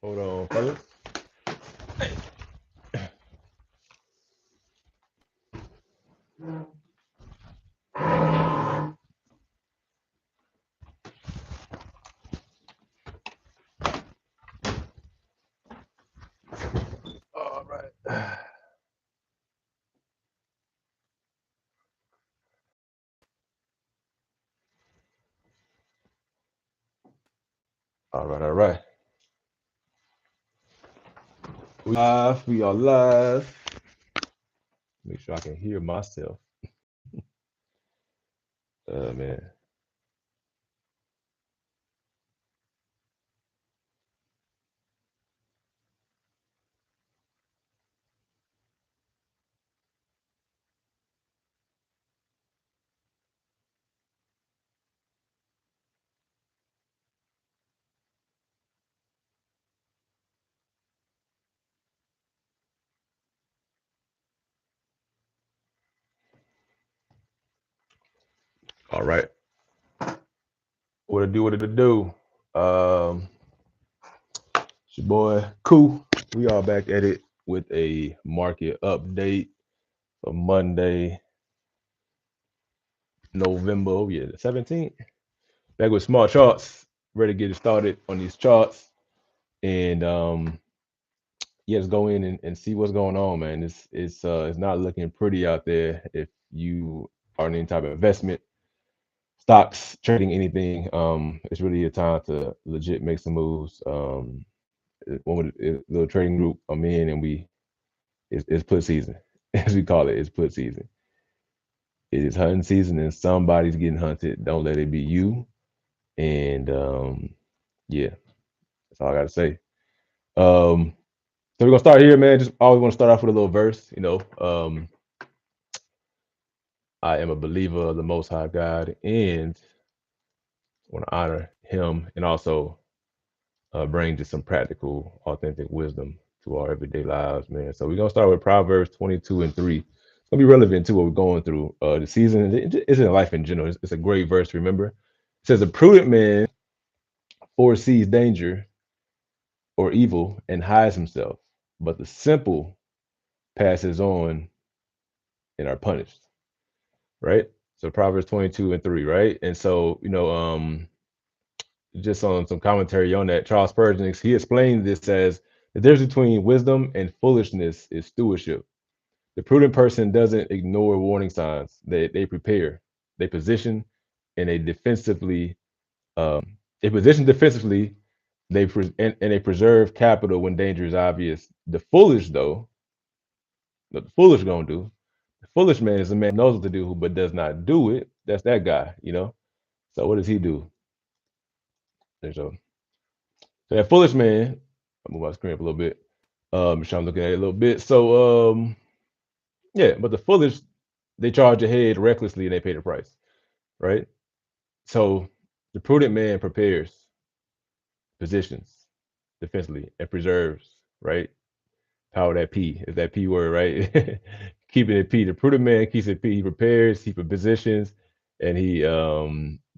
Hold on, fellas. All right. All right, all right. We are live. Make sure I can hear myself. Man. All right. What it do, what it do? It's your boy, Cool. We are back at it with a market update for Monday, November, the 17th. Back with small charts. Ready to get it started on these charts. And yeah, let's go in and see what's going on, man. It's not looking pretty out there if you are in any type of investment, stocks, trading anything. It's really a time to legit make some moves. One with the little trading group I'm in, and it's put season, as we call it. It's put season. It is hunting season, and somebody's getting hunted. Don't let it be you. And yeah, that's all I gotta say. Um, so we're gonna start here, man. Just always want to start off with a little verse. I am a believer of the Most High God, and want to honor Him, and also bring just some practical, authentic wisdom to our everyday lives, man. So we're gonna start with Proverbs 22:3. It's gonna be relevant to what we're going through the season. It's in life in general. It's a great verse to remember. It says, "A prudent man foresees danger or evil and hides himself, but the simple passes on and are punished." Right. So Proverbs 22:3, right? And so, just on some commentary on that, Charles Spurgeon, he explained this as the difference between wisdom and foolishness is stewardship. The prudent person doesn't ignore warning signs. They prepare, they position, and they position defensively. And they preserve capital when danger is obvious. The foolish, though, what the foolish gonna do? The foolish man is a man who knows what to do, but does not do it. That's that guy. So what does he do? So that foolish man, I'll move my screen up a little bit. I'm trying to look at it a little bit. So yeah, but the foolish, they charge ahead recklessly and they pay the price, right? So the prudent man prepares, positions defensively, and preserves, right? Power that P is that P word, right? Keeping it P. The prudent man keeps it P. He prepares, he positions, and he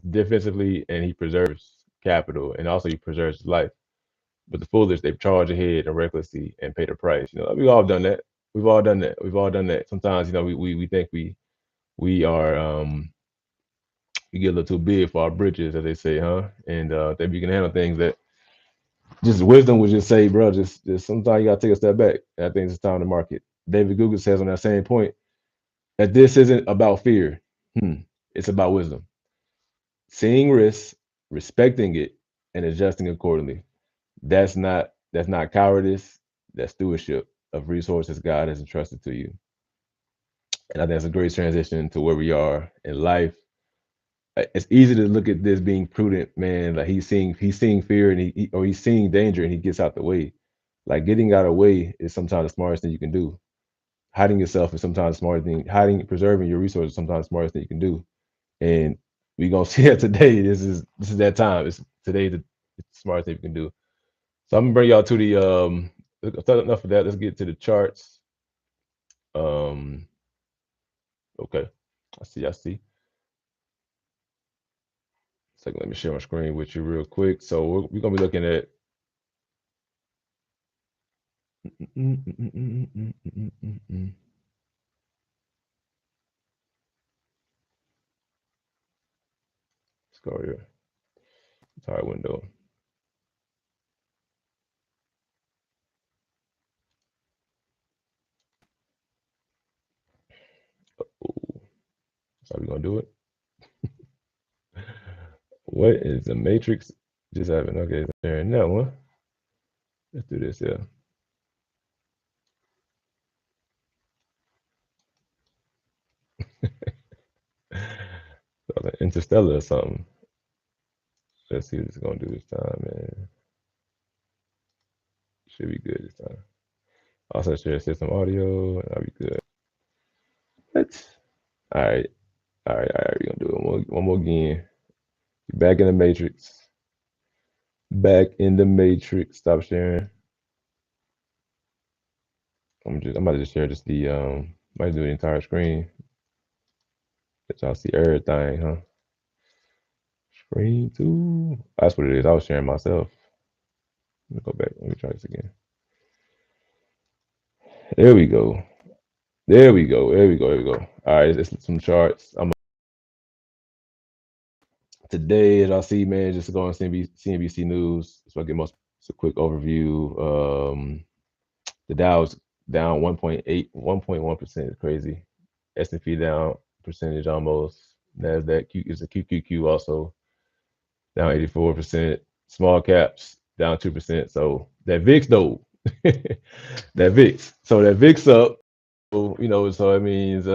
defensively, and he preserves capital, and also he preserves life. But the foolish, they charge ahead and recklessly and pay the price. We've all done that. We've all done that. We've all done that. Sometimes, we think we are we get a little too big for our britches, as they say, huh? And that we can handle things that just wisdom would just say, bro, just sometimes you gotta take a step back. I think it's time to market. David Google says on that same point that this isn't about fear. It's about wisdom. Seeing risks, respecting it, and adjusting accordingly. That's not cowardice. That's stewardship of resources God has entrusted to you. And I think that's a great transition to where we are in life. It's easy to look at this being prudent, man. Like he's seeing fear and he's seeing danger and he gets out the way. Like getting out of the way is sometimes the smartest thing you can do. Hiding yourself is sometimes the smartest thing. Preserving your resources is sometimes the smartest thing you can do. And we gonna see that today. This is that time. It's today the smartest thing you can do. So I'm gonna bring y'all to the enough of that. Let's get to the charts. Um okay. I see. Second, let me share my screen with you real quick. So we're gonna be looking at Let's go here. Entire window. Ooh, that's how we gonna do it. What is the matrix? Just happened. Okay, sharing that one. Let's do this. Yeah. Like Interstellar or something. Let's see what it's gonna do this time, man. Should be good this time. Also share system audio. That'll be good. What? All right. All right. All right. We're gonna do it one more again. Back in the matrix. Back in the matrix. Stop sharing. I'm about to just share just the might do the entire screen. Let y'all see everything, huh? Screen two. That's what it is. I was sharing myself. Let me go back. Let me try this again. There we go. There we go. There we go. There we go. All right, it's some charts. Today, as I see, man, just go on CNBC News. So I get most a quick overview. The Dow's down 1.8, 1.1%. Crazy. S&P down percentage almost. Nasdaq is a QQQ also down 84%. Small caps down 2%. So that VIX though, that VIX. So that VIX up. So, so that means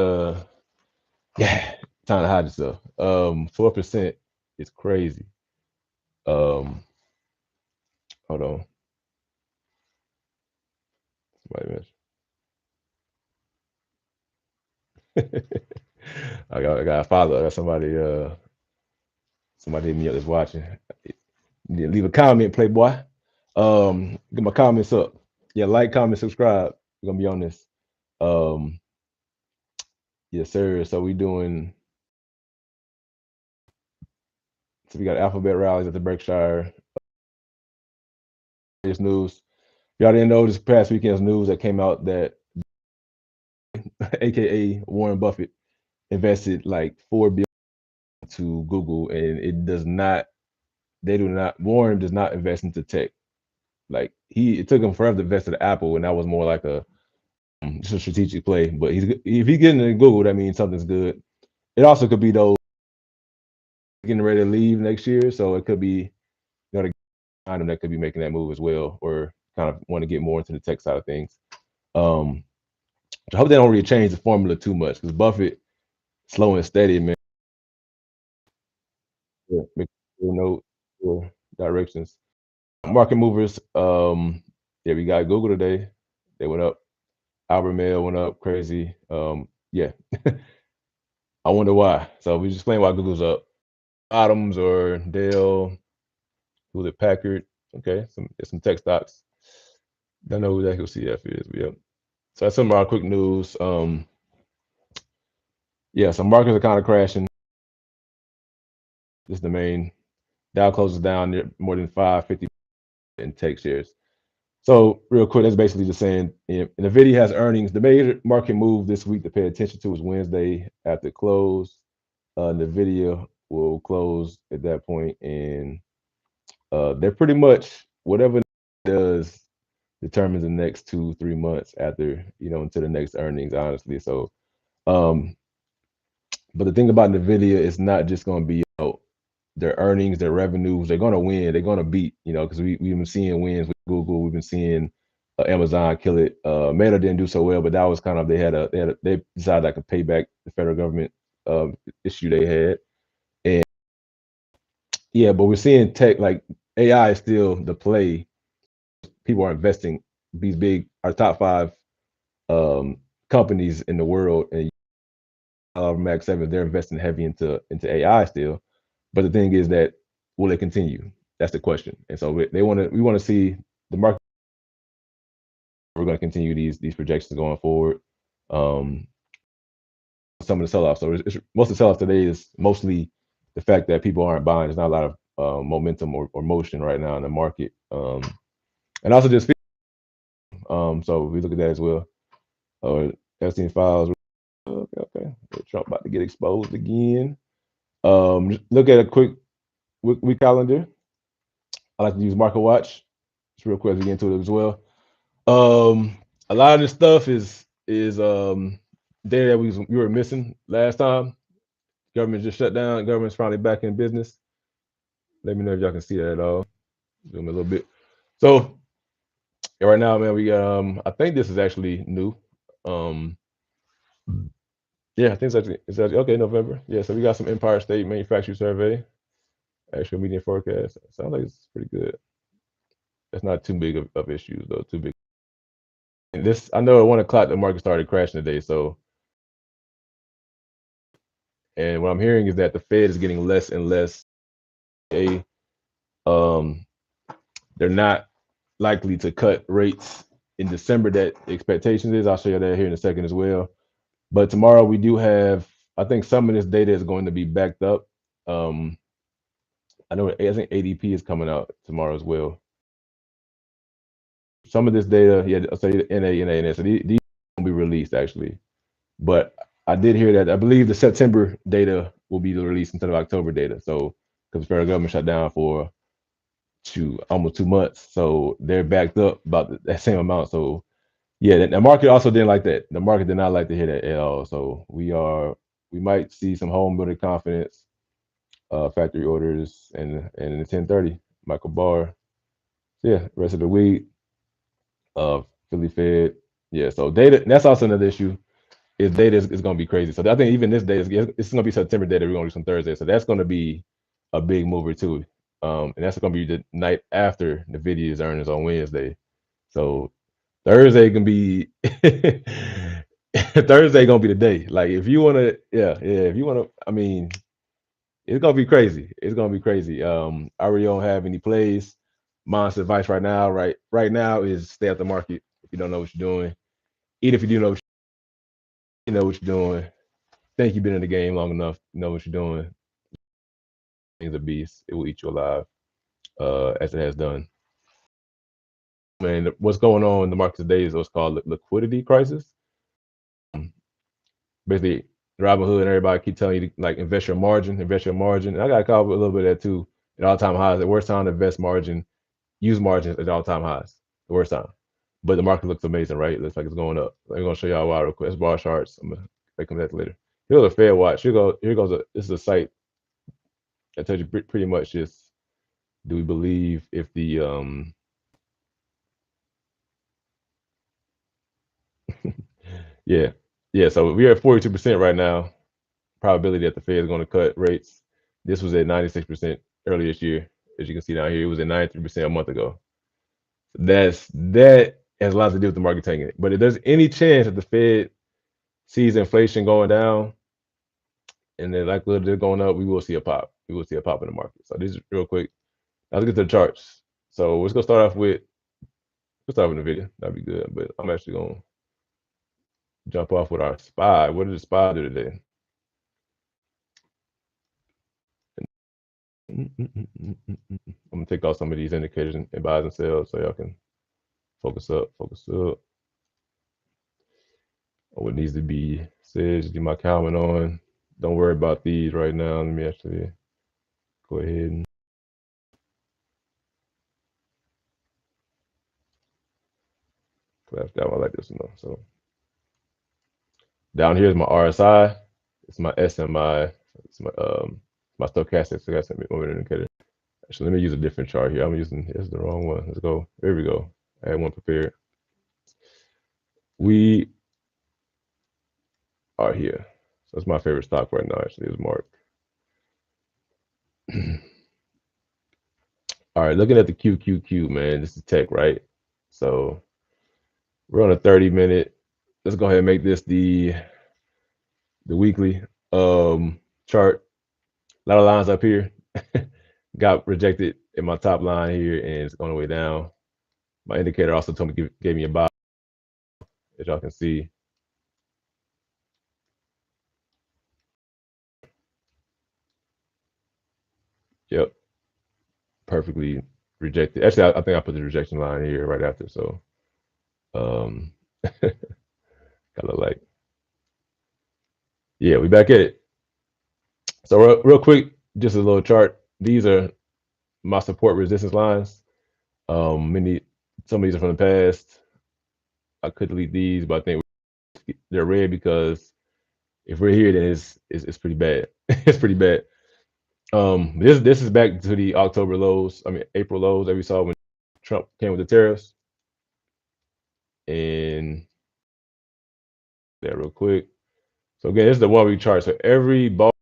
yeah, time to hide yourself. 4% is crazy. Hold on. Wait a minute. I got a follow. I got somebody hit me up that's watching. Leave a comment, Playboy. Get my comments up. Yeah, like, comment, subscribe. We're gonna be on this. Yes, sir. So we doing. So we got alphabet rallies at the Berkshire. This news. Y'all didn't know this past weekend's news that came out that, AKA Warren Buffett, invested like $4 billion to Google, and it does not. They do not. Warren does not invest into tech. Like it took him forever to invest in Apple, and that was more like just a strategic play. But if he's getting into Google, that means something's good. It also could be those getting ready to leave next year, so it could be the kind of that could be making that move as well, or kind of want to get more into the tech side of things. I hope they don't really change the formula too much because Buffett, slow and steady, man. Yeah, make no directions. Market movers. Yeah, we got Google today. They went up. Albert Mail went up crazy. Yeah. I wonder why. So we just explain why Google's up. Bottoms or Dell, Hewlett Packard. Okay, some tech stocks. Don't know who that CF is. Yep. So that's some of our quick news. Yeah, some markets are kind of crashing. This is the main. Dow closes down near more than 550 in tech shares. So real quick, that's basically just saying, NVIDIA has earnings. The major market move this week to pay attention to is Wednesday after close. NVIDIA will close at that point, and they're pretty much whatever it does determines the next 2-3 months after, until the next earnings, honestly. So, but the thing about NVIDIA is not just going to be their earnings, their revenues. They're going to win. They're going to beat. Because we've been seeing wins with Google. We've been seeing Amazon kill it. Meta didn't do so well, but that was kind of they decided like to pay back the federal government issue they had. And yeah, but we're seeing tech like AI is still the play. People are investing. These big, our top 5 companies in the world, and Max 7, they're investing heavy into AI still. But the thing is that will it continue? That's the question. And so we want to see the market. We're going to continue these projections going forward. Some of the sell-offs. So most of the sell-offs today is mostly the fact that people aren't buying. There's not a lot of momentum or motion right now in the market. And also just So we look at that as well. Epstein files. Okay. Trump about to get exposed again. Look at a quick week calendar. I like to use Market Watch. Just real quick to get into it as well. A lot of this stuff is data that we were missing last time. Government just shut down. Government's finally back in business. Let me know if y'all can see that at all. Zoom a little bit. So right now, man, we I think this is actually new. Yeah, I think it's actually okay, November. Yeah, so we got some Empire State Manufacturing Survey, actual median forecast. Sounds like it's pretty good. It's not too big of issues though, too big. And this, I know at 1 o'clock the market started crashing today. So, and what I'm hearing is that the Fed is getting less and less. Um, they're not likely to cut rates in December that the expectation is. I'll show you that here in a second as well. But tomorrow we do have, I think some of this data is going to be backed up. I think ADP is coming out tomorrow as well. Some of this data, yeah, I'll say NA. So these won't be released actually. But I did hear that I believe the September data will be released instead of October data. So because the federal government shut down for almost 2 months, so they're backed up about that same amount. So yeah, the market also didn't like that. The market did not like to hear that at all. So we might see some home builder confidence, factory orders, and in the 1030 Michael Barr. Yeah, rest of the week, Philly Fed. Yeah, so data. That's also another issue. Is data is going to be crazy. So I think even this data, it's going to be September data. We're going to do some Thursday. So that's going to be a big mover too. And that's going to be the night after NVIDIA's earnings on Wednesday. So Thursday can be Thursday gonna be the day. Like if you wanna, if you wanna, I mean, it's gonna be crazy. It's gonna be crazy. I really don't have any plays. Mom's advice right now is stay out the market if you don't know what you're doing. Even if you do know what you're doing. Think you've been in the game long enough, you know what you're doing. It's a beast. It will eat you alive, as it has done. Man, what's going on in the market today is what's called liquidity crisis. Basically, Robinhood and everybody keep telling you to like invest your margin. And I got caught up a little bit of that too. At all-time highs. The worst time to invest margin, use margins at all-time highs. The worst time. But the market looks amazing, right? It looks like it's going up. I'm gonna show y'all why real quick. It's bar charts. I'm gonna make them that later. Here's a Fed watch. Here goes this is a site that tells you pretty much just do we believe if the yeah. So we're at 42% right now. Probability that the Fed is going to cut rates. This was at 96% earlier this year. As you can see down here, it was at 93% a month ago. That has a lot to do with the market taking it. But if there's any chance that the Fed sees inflation going down and the likelihood they're going up, we will see a pop. We will see a pop in the market. So this is real quick. Now let's get to the charts. So let's go start off with NVIDIA. That'd be good. But I'm actually gonna jump off with our SPY. What did the SPY do today? I'm gonna take off some of these indicators and buys and sells so y'all can focus up. Oh, what needs to be said, just do my comment on. Don't worry about these right now. Let me actually go ahead and collapse down. I like this one though. So down here is my RSI. It's my SMI. It's my stochastic moving indicator. Actually, let me use a different chart here. It's the wrong one. Let's go. There we go. I had one prepared. We are here. So that's my favorite stock right now, actually, is Mark. All right, looking at the QQQ, man. This is tech, right? So we're on a 30-minute. Let's go ahead and make this the weekly chart. A lot of lines up here. Got rejected in my top line here, and it's on the way down. My indicator also told me gave me a buy, as y'all can see. Yep, perfectly rejected. Actually, I think I put the rejection line here right after. So Um, kind of like, yeah, we back at it. So real quick, just a little chart. These are my support resistance lines. Many some of these are from the past. I could delete these, but I think they're red because if we're here, then it's pretty bad. It's pretty bad. This is back to the October lows. I mean April lows that we saw when Trump came with the tariffs. And that real quick. So again, this is the 1 week chart. So every bar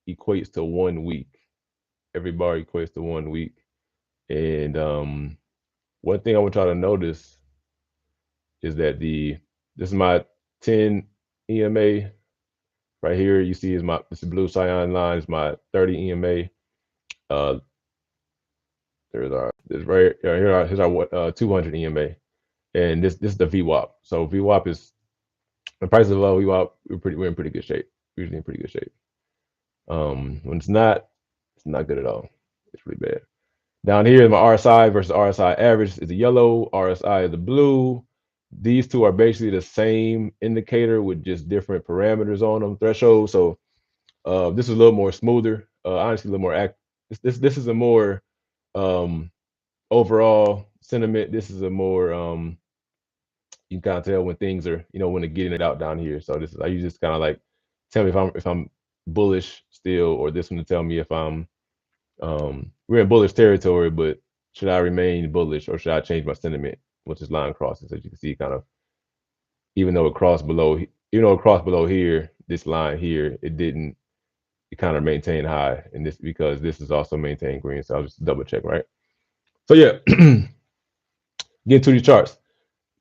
equates to 1 week. Every bar equates to 1 week. And one thing I want y'all to notice is that this is my 10 EMA right here. You see is this blue cyan line is my 30 EMA. Here's our 200 EMA, and this is the VWAP. So VWAP is the price of low VWAP. We're in pretty good shape. Usually in pretty good shape. When it's not good at all. It's really bad. Down here is my RSI versus RSI average is the yellow, RSI is the blue. These two are basically the same indicator with just different parameters on them, thresholds. So this is a little more smoother. Honestly, a little more this is a more overall sentiment. This is a more you can kind of tell when things are, when they're getting it out down here. So this is I use this kind of like tell me if I'm bullish still, or this one to tell me if I'm we're in bullish territory, but should I remain bullish or should I change my sentiment once this line crosses? As you can see, kind of even though it crossed below here, this line here, it kind of maintained high, and this because this is also maintained green. So I'll just double check, right? So yeah, get to the charts.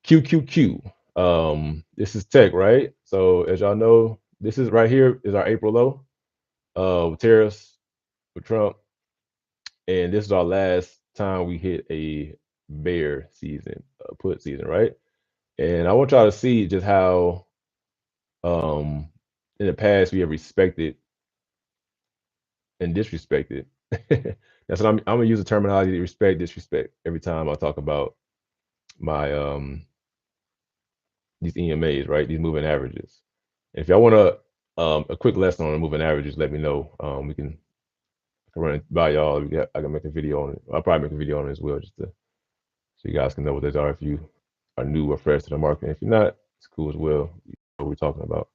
QQQ. This is tech, right? So as y'all know, this is right here is our April low with tariffs with Trump. And this is our last time we hit a bear season, put season, right? And I want y'all to see just how in the past we have respected and disrespected. That's what I'm gonna use the terminology respect, disrespect every time I talk about my these EMAs, right? These moving averages. If y'all want a quick lesson on the moving averages, let me know. We can run it by y'all. I can make a video on it. I'll probably make a video on it as well, just to so you guys can know what those are if you are new or fresh to the market. If you're not, it's cool as well. You know what we're talking about.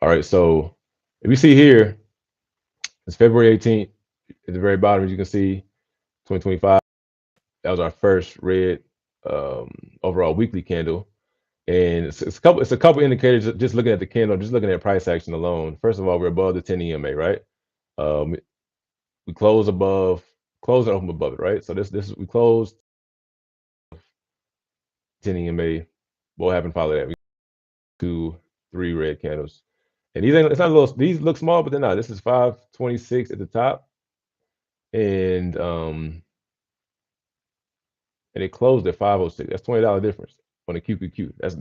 All right, so if you see here, it's February 18th at the very bottom, as you can see, 2025. That was our first red overall weekly candle. And it's a couple indicators just looking at the candle, just looking at price action alone. First of all, we're above the 10 EMA, right? We close and open above it, right? So we closed 10 EMA. What happened follow that? We 2, 3 red candles. And these look small, but they're not. This is 526 at the top. And it closed at 506. That's $20 difference on the QQQ. That's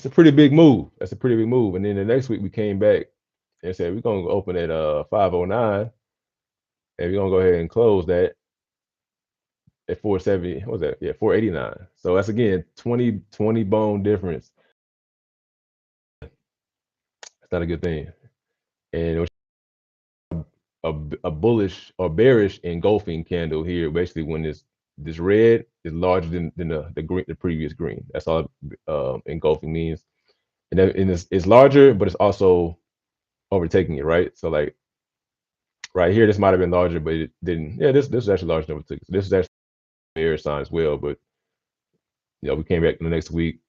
a pretty big move. That's a pretty big move. And then the next week we came back and said we're gonna open at 509, and we're gonna go ahead and close that at 470. What was that? Yeah, 489. So that's again 20 bone difference. That's not a good thing. And it was a bullish or bearish engulfing candle here, basically when this red is larger than the previous green. That's all engulfing means. And it's larger, but it's also overtaking it, right? So like right here, this might have been larger, but it didn't. Yeah, this is actually larger than overtook. So this is actually a bearish sign as well. But we came back the next week.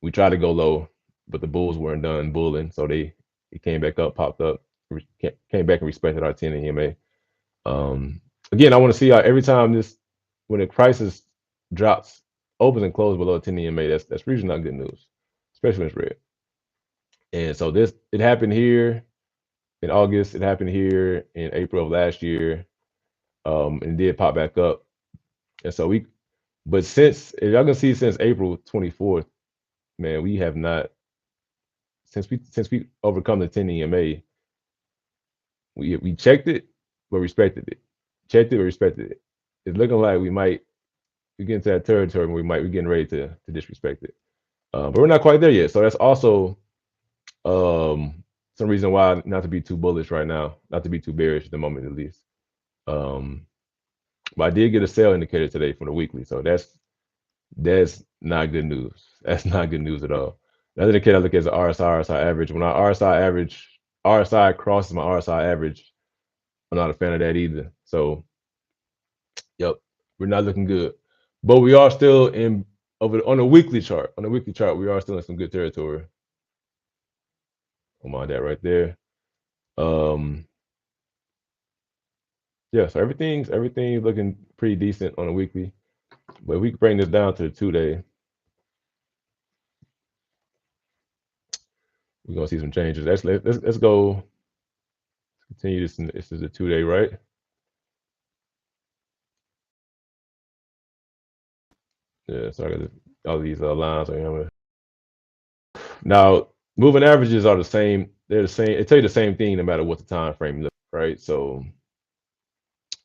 We tried to go low, but the bulls weren't done bulling, so it came back up, popped up, came back and respected our 10 EMA. Again, I want to see how every time when the crisis drops, opens and closes below 10 EMA, that's usually not good news, especially when it's red. And so it happened here in August. It happened here in April of last year, and it did pop back up. And so but if y'all can see since April 24th, man, we have not since we overcome the 10 EMA. We checked it, but respected it. Checked it, but respected it. It's looking like we might we get into that territory, we might be getting ready to disrespect it. But we're not quite there yet. So that's also some reason why not to be too bullish right now, not to be too bearish at the moment, at least. But I did get a sell indicator today from the weekly, so that's not good news. That's not good news at all. Another indicator I look at is the RSI average. When our RSI crosses my RSI average, I'm not a fan of that either. So, yep, we're not looking good. But we are still on a weekly chart. On the weekly chart, we are still in some good territory. Don't mind that right there. Yeah, so everything's looking pretty decent on a weekly. But we can bring this down to the 2-day. We're gonna see some changes. Let's go continue this. This is a 2-day, right? Yeah, so I got all these lines. Now, moving averages are the same. They're the same. They tell you the same thing no matter what the time frame looks, right? So,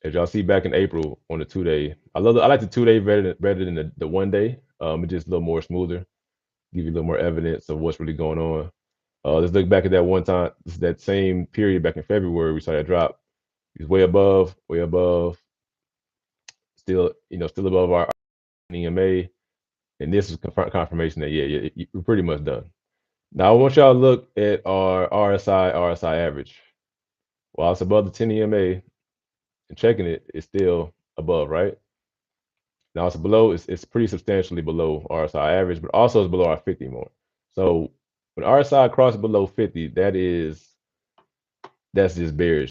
as y'all see back in April on the 2-day, I like the 2-day better than the 1-day. It's just a little more smoother, give you a little more evidence of what's really going on. Let's look back at that one time. This is that same period back in February. We saw that drop. It's way above, still above our EMA. And this is confirmation that yeah, we're pretty much done. Now I want y'all to look at our RSI average. While it's above the 10 EMA and checking it, it's still above, right? Now it's below, it's pretty substantially below RSI average, but also it's below our 50 more. So when RSI crosses below 50, that's just bearish.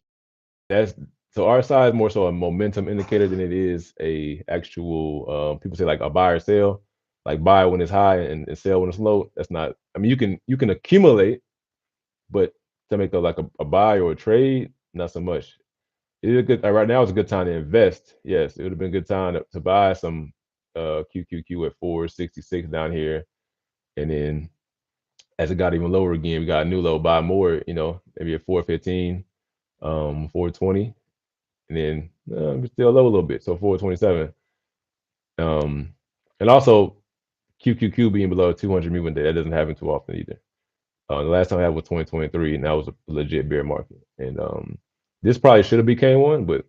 So RSI is more so a momentum indicator than it is a actual people say like a buy or sell, like buy when it's high and sell when it's low. That's not. I mean, you can accumulate, but to make a buy or a trade, not so much. It is a good right now. It's a good time to invest. Yes, it would have been a good time to buy some QQQ at 466 down here, and then as it got even lower again, we got a new low. Buy more, maybe at 415, 420. And then we're still low a little bit, so 427. And also QQQ being below 200 movement day, that doesn't happen too often either. The last time I had was 2023, and that was a legit bear market. And this probably should have became one, but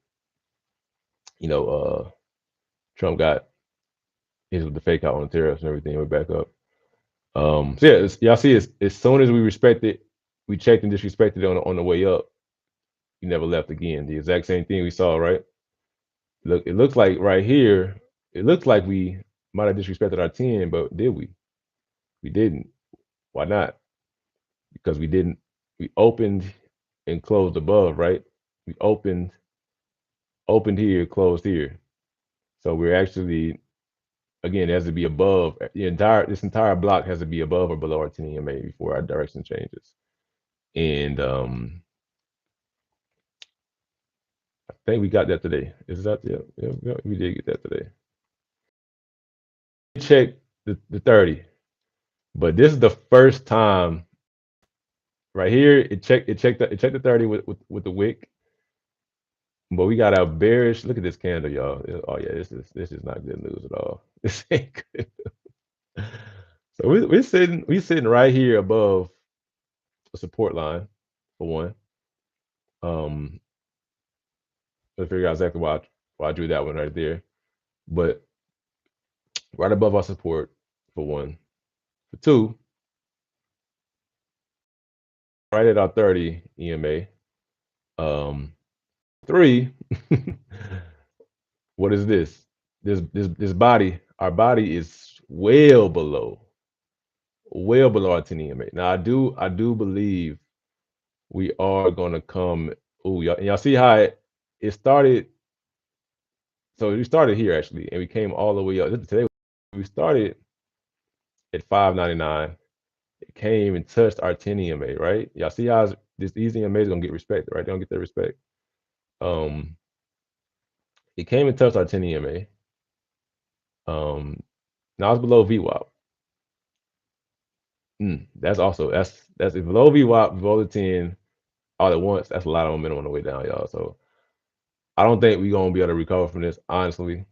Trump got his with the fake out on the tariffs and everything. We're back up. So yeah, y'all see, as soon as we checked and disrespected it on the way up, we never left again. The exact same thing we saw, right? Look, it looks like right here, it looks like we might have disrespected our 10, but did we? We didn't. Why not? Because we didn't. We opened and closed above, right? We opened here, closed here. So we're actually, again, it has to be above. This entire block has to be above or below our 10 EMA before our direction changes. And I think we got that today. Is that yeah, we did get that today. Check the 30. But this is the first time right here. It checked the 30 with the wick. But we got a bearish. Look at this candle, y'all. Oh yeah, this is not good news at all. This ain't good. So we're sitting right here above a support line for one. Let's figure out exactly why I drew that one right there. But right above our support for one. For two, right at our 30 EMA. Three, what is this? This body, our body is well below our 10 EMA. Now I do believe we are gonna come. Oh, y'all see how it started. So we started here actually, and we came all the way up. Today we started at 599. It came and touched our 10 EMA, right? Y'all see how these EMA is gonna get respected, right? They don't get their respect. It came and touched our 10 EMA. Now it's below VWAP. That's below VWAP, below the 10, all at once. That's a lot of momentum on the way down, y'all. So I don't think we're gonna be able to recover from this, honestly.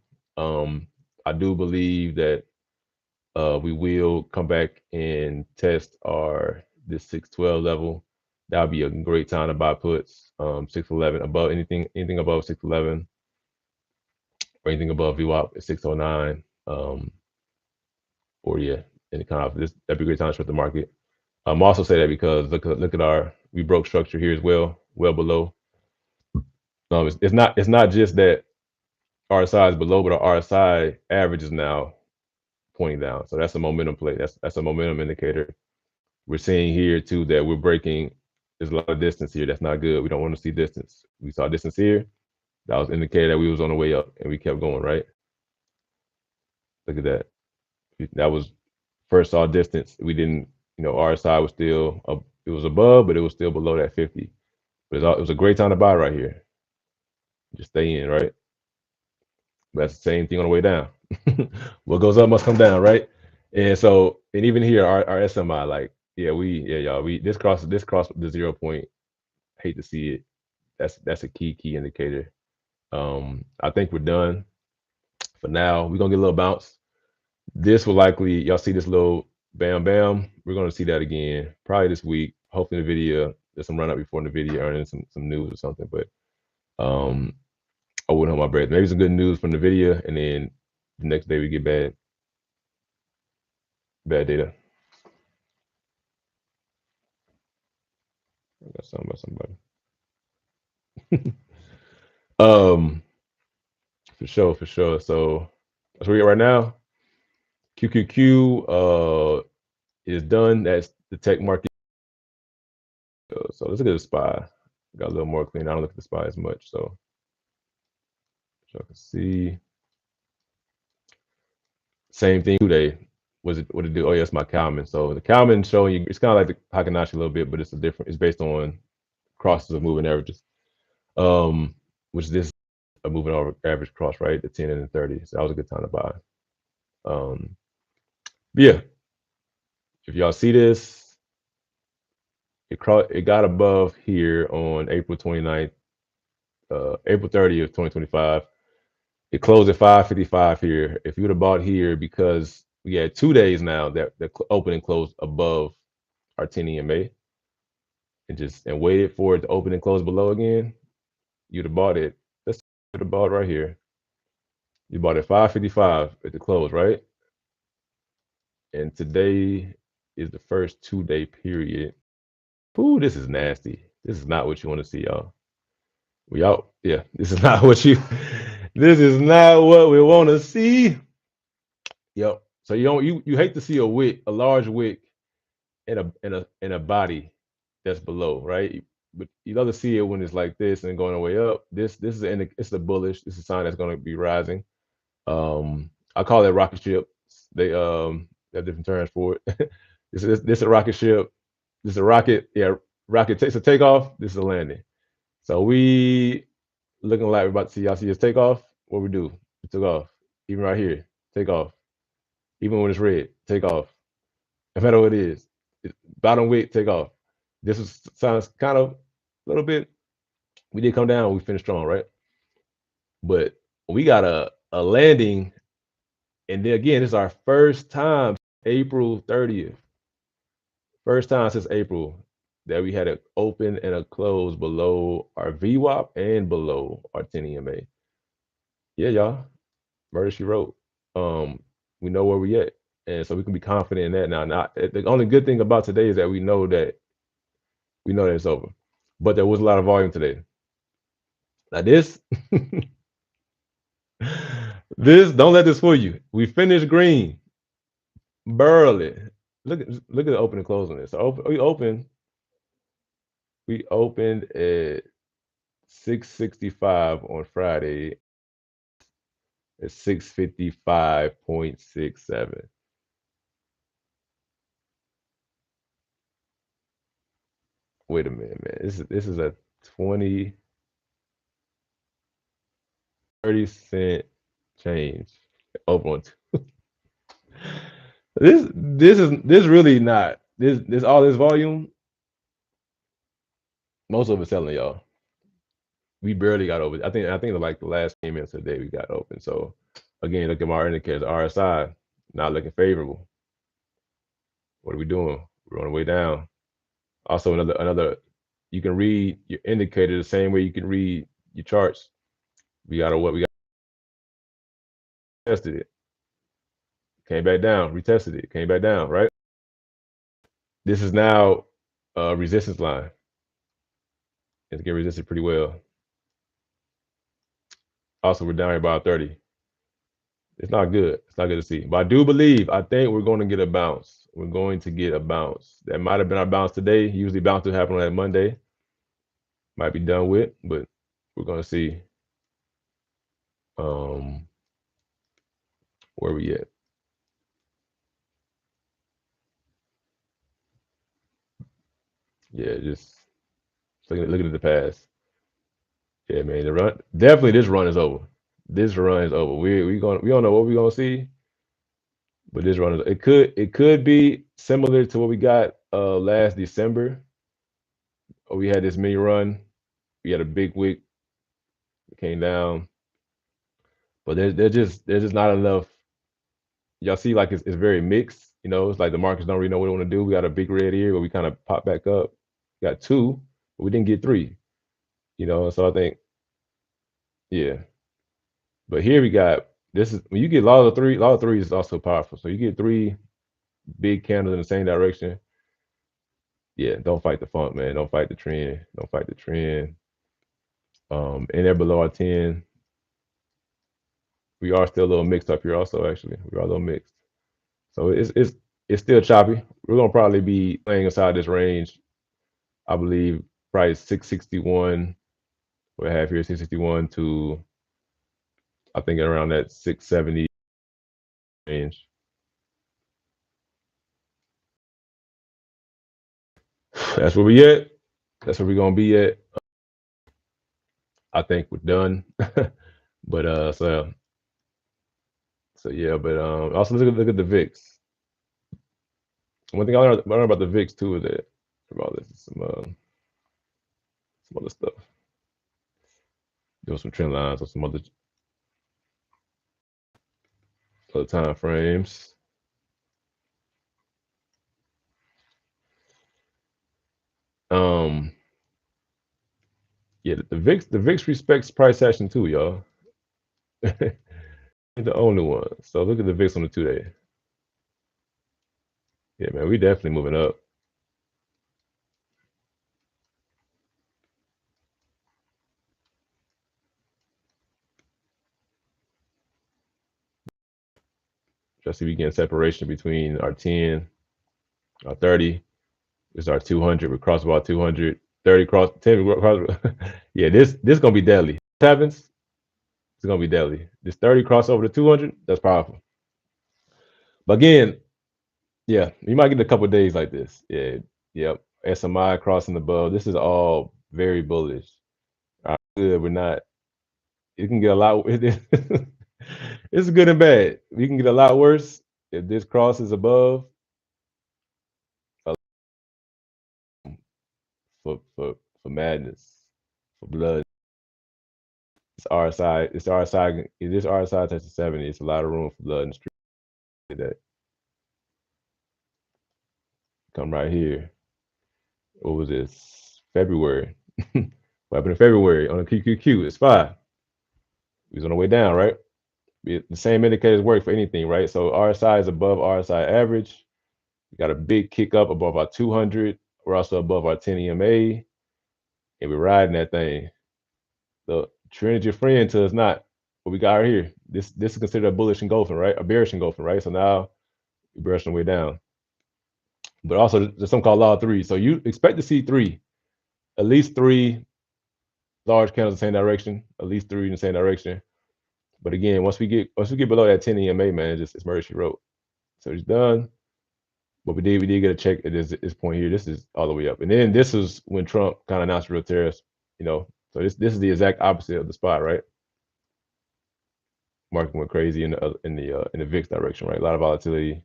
I do believe that we will come back and test this 612 level. That would be a great time to buy puts. 611 above anything above 611 or anything above VWAP at 609. Or yeah, any kind of this that'd be a great time to short the market. Also say that because look at our we broke structure here as well below. It's not just that RSI is below, but our RSI average is now pointing down. So that's a momentum play. That's a momentum indicator. We're seeing here too that we're breaking. There's a lot of distance here. That's not good. We don't want to see distance. We saw distance here. That was indicated that we was on the way up, and we kept going. Right. Look at that. That was first saw distance. We didn't. RSI was still it was above, but it was still below that 50. But it was a great time to buy right here. Just stay in, right? But that's the same thing on the way down. What goes up must come down, right? And so, and even here, our SMI, like, y'all, this cross the 0 point. Hate to see it. That's a key indicator. I think we're done for now. We're gonna get a little bounce. This will likely, y'all see this little bam bam. We're gonna see that again probably this week. Hopefully NVIDIA, there's some run up before NVIDIA earning some news or something. But I wouldn't hold my breath. Maybe some good news from NVIDIA, and then the next day we get bad data. I got something about somebody. For sure. So that's where we at right now. QQQ is done. That's the tech market. So let's look at the SPY. Got a little more clean. I don't look at the SPY as much, so y'all can see. Same thing today. What it do? Oh yeah, it's my Kalman. So the Kalman showing you, it's kind of like the Hakanashi a little bit, but it's it's based on crosses of moving averages. Which this a moving over average cross, right? The 10 and the 30. So that was a good time to buy. Yeah. If y'all see this, it got above here on April 29th, April 30th, 2025. It closed at 555 here. If you would have bought here, because we had 2 days now that the opening closed above our 10 EMA, and waited for it to open and close below again, you'd have bought it. Let's put the bought right here. You bought it 555 at the close, right? And today is the first 2-day period. Ooh, this is nasty. This is not what you want to see, y'all. We out. Yeah, this is not what this is not what we want to see. Yep. So you hate to see a large wick in a body that's below, right? But you love to see it when it's like this and going way up. This is it's the bullish. This is a sign that's going to be rising. I call it rocket ship. They have different terms for it. this is a rocket ship. This is a rocket. Yeah, rocket takes a takeoff. This is a landing. So we looking like we're about to see. Y'all see us take off. What we do? We took off. Even right here, take off. Even when it's red, take off. No matter what it is, bottom wick, take off. Sounds kind of a little bit. We did come down. We finished strong, right? But we got a landing, and then again, this is our first time, April 30th. First time since April that we had an open and a close below our VWAP and below our 10 EMA. Yeah, y'all. Murder She Wrote. We know where we at. And so we can be confident in that now. The only good thing about today is that we know that it's over. But there was a lot of volume today. Now this, don't let this fool you. We finished green. Barely. Look at the open and close on this. So we opened at 665 on Friday at 655.67. Wait a minute, man. This is a 20 30-cent change over on this really not this all this volume. Most of it's selling, y'all. We barely got over. I think like the last 10 minutes of the day we got open. So Again, look at my indicators. RSI not looking favorable. What are we doing? We're on the way down. Also, another. You can read your indicator the same way you can read your charts. We got we got tested it. Came back down. Retested it. Came back down. Right. This is now a resistance line. It's getting resisted pretty well. Also, we're down here about 30. It's not good. It's not good to see. But I do believe, I think we're going to get a bounce. We're going to get a bounce. That might have been our bounce today. Usually bounces happen on that Monday. Might be done with, but we're going to see where we at. Yeah, just looking at the past. Yeah, man, the run, definitely this run is over. This run is over. We don't know what we're gonna see, but this run is, it could be similar to what we got last December. We had this mini run. We had a big wick, it came down, but there's just not enough. Y'all see, like it's very mixed. You know, it's like the markets don't really know what they want to do. We got a big red here, but we kind of pop back up. Got two, but we didn't get three. You know, so I think, yeah. But here we got, this is when you get law of three is also powerful. So you get three big candles in the same direction. Yeah, don't fight the funk, man. Don't fight the trend. Don't fight the trend. And they're below our 10. We are still a little mixed up here also, actually. We are a little mixed. So it's still choppy. We're gonna probably be playing inside this range. I believe probably 661. We have here 661 to, I think, around that 670 range. That's where we at. That's where we're gonna be at. I think we're done. But so yeah, but also look at the VIX. One thing I learned about the VIX too is that about this some other stuff. Doing some trend lines or some other time frames. Yeah, the VIX respects price action too, y'all. The only one. So look at the VIX on the 2-day. Yeah, man, we definitely moving up. Just see we getting separation between our 10, our 30. This is our 200. We cross about 200. 30 cross 10. Cross, yeah, this gonna be deadly. What happens? It's gonna be deadly. This 30 cross over to 200. That's powerful. But again, yeah, you might get a couple days like this. Yeah, yep. SMI crossing above. This is all very bullish. Good. We're not. It can get a lot. It's good and bad. We can get a lot worse if this crosses above. For madness, for blood. It's RSI. It's RSI. If this RSI touches 70, it's a lot of room for blood in the street. That come right here. What was this? February. What happened in February on the QQQ? It's 5. We was on the way down, right? The same indicators work for anything, right? So RSI is above RSI average. We got a big kick up above our 200. We're also above our 10 EMA, and we're riding that thing. The trend is your friend till it's not. What we got right here. This is considered a bullish engulfing, right? A bearish engulfing, right? So now we're bearish way down. But also there's something called law of three. So you expect to see at least three large candles in the same direction, at least three in the same direction. But again, once we get below that 10 EMA, man, it's murder she wrote. So it's done. But we did get a check at this point here. This is all the way up. And then this is when Trump kind of announced real tariffs, you know. So this is the exact opposite of the spot, right? Market went crazy in the VIX direction, right? A lot of volatility.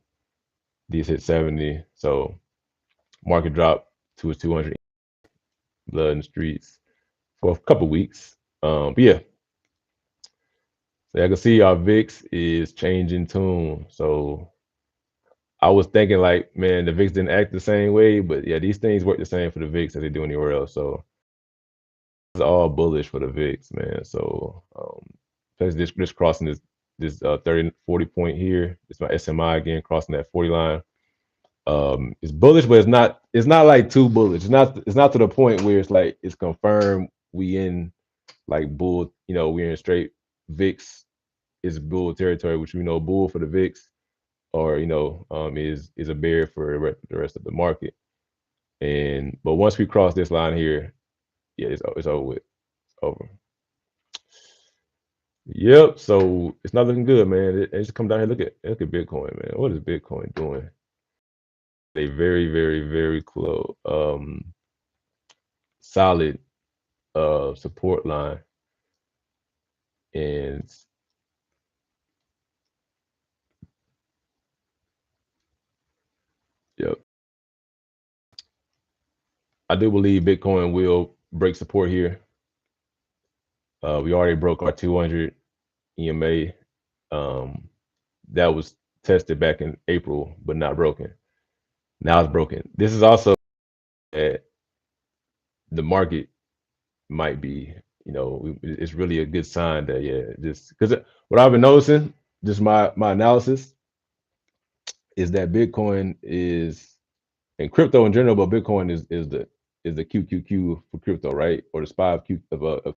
These hit 70. So market dropped to its 200. Blood in the streets for a couple weeks. But yeah. So I can see our VIX is changing tune. So I was thinking like, man, the VIX didn't act the same way, but yeah, these things work the same for the VIX as they do anywhere else. So it's all bullish for the VIX, man. So this crossing this 30, 40 point here. It's my SMI again crossing that 40 line. It's bullish, but it's not like too bullish. It's not to the point where it's like it's confirmed we in like bull, we're in straight VIX is bull territory, which we know bull for the VIX or is a bear for the rest of the market. But once we cross this line here, yeah, it's over with. It's over. Yep. So it's not looking good, man. It just come down here. Look at Bitcoin, man. What is Bitcoin doing? A very, very, very close, solid support line, and yep, I do believe Bitcoin will break support here. We already broke our 200 EMA. That was tested back in April, but not broken. Now it's broken. This is also the market might be, it's really a good sign that just because what I've been noticing, just my analysis is that Bitcoin is and crypto in general, but Bitcoin is the QQQ for crypto, right? Or the SPY of Q of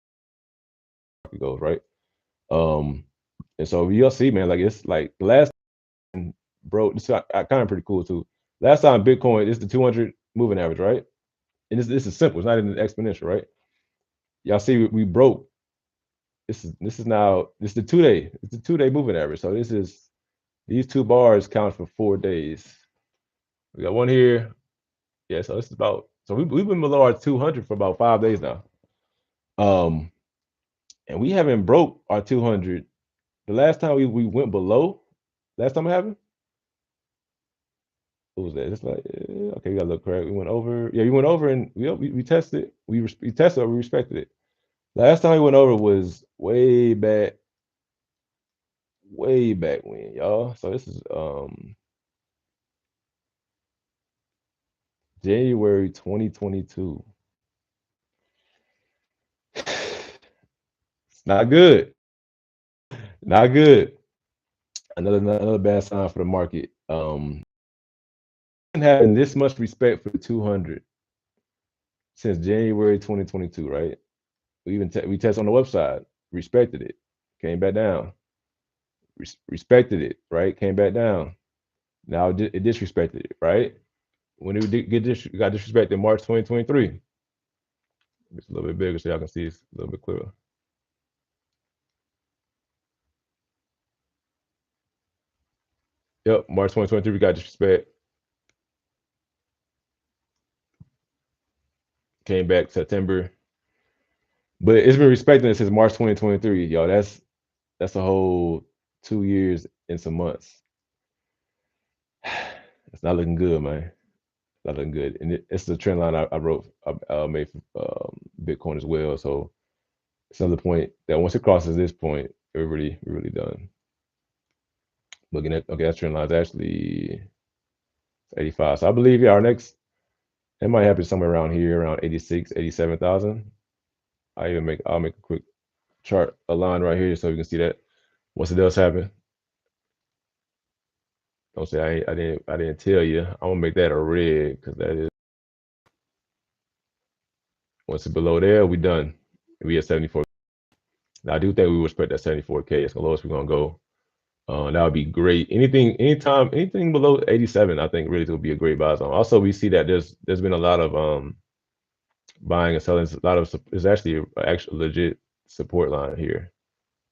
goes, right? And so you'll see, man, like it's like the last time broke. This is kind of pretty cool too. Last time Bitcoin is the 200 moving average, right? And this is simple. It's not even exponential, right? Y'all see we broke. This is the 2-day. It's the 2-day moving average. So these two bars count for 4 days. We got one here. Yeah, so this is about we've been below our 200 for about 5 days now. And we haven't broke our 200. The last time we went below, last time it happened, what was that? It's like okay, you gotta look correct. We went over. Yeah, we went over and we tested. We tested it. We respected it. Last time we went over was way back when, y'all. So this is January 2022. It's not good. Not good. Another bad sign for the market. Having this much respect for the 200 since January 2022, right? We even we tested on the website, respected it, came back down. Respected it, right? Came back down. Now it disrespected it, right? When it got disrespected in March 2023. It's a little bit bigger so y'all can see it's a little bit clearer. Yep, March 2023, we got disrespect. Came back September. But it's been respecting it since March 2023, y'all. That's a whole 2 years and some months. It's not looking good, man. Not looking good. And it's the trend line I wrote, made for Bitcoin as well. So it's another point that once it crosses this point, we're really done. Looking at, okay, that trend line is actually 85. So I believe, our next, it might happen somewhere around here, around 86, 87,000. I'll make a quick chart, a line right here so you can see that once it does happen. Don't say I didn't tell you. I'm gonna make that a red because that is once it's below there, we done. We at 74. Now I do think we respect that 74K. It's the lowest we're gonna go. That would be great. Anything below 87, I think really will be a great buy zone. Also, we see that there's been a lot of buying and selling. There's actually an actual legit support line here.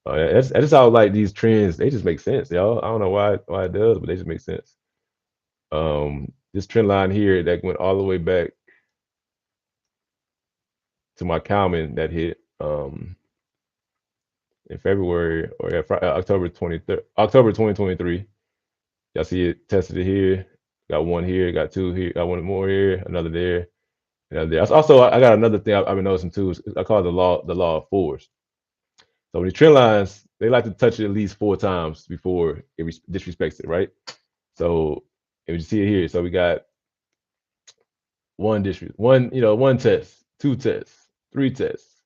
That's how like these trends, they just make sense, y'all. I don't know why it does, but they just make sense. This trend line here that went all the way back to my Kalman that hit in February or October 2023. Y'all see it, tested it here. Got one here, got two here, got one more here, another there, another there. Also, I got another thing I've been noticing too. I call it the law of fours. So when these trend lines they like to touch it at least 4 times before it disrespects it, right? So if you see it here, so we got one test, 2 tests, 3 tests,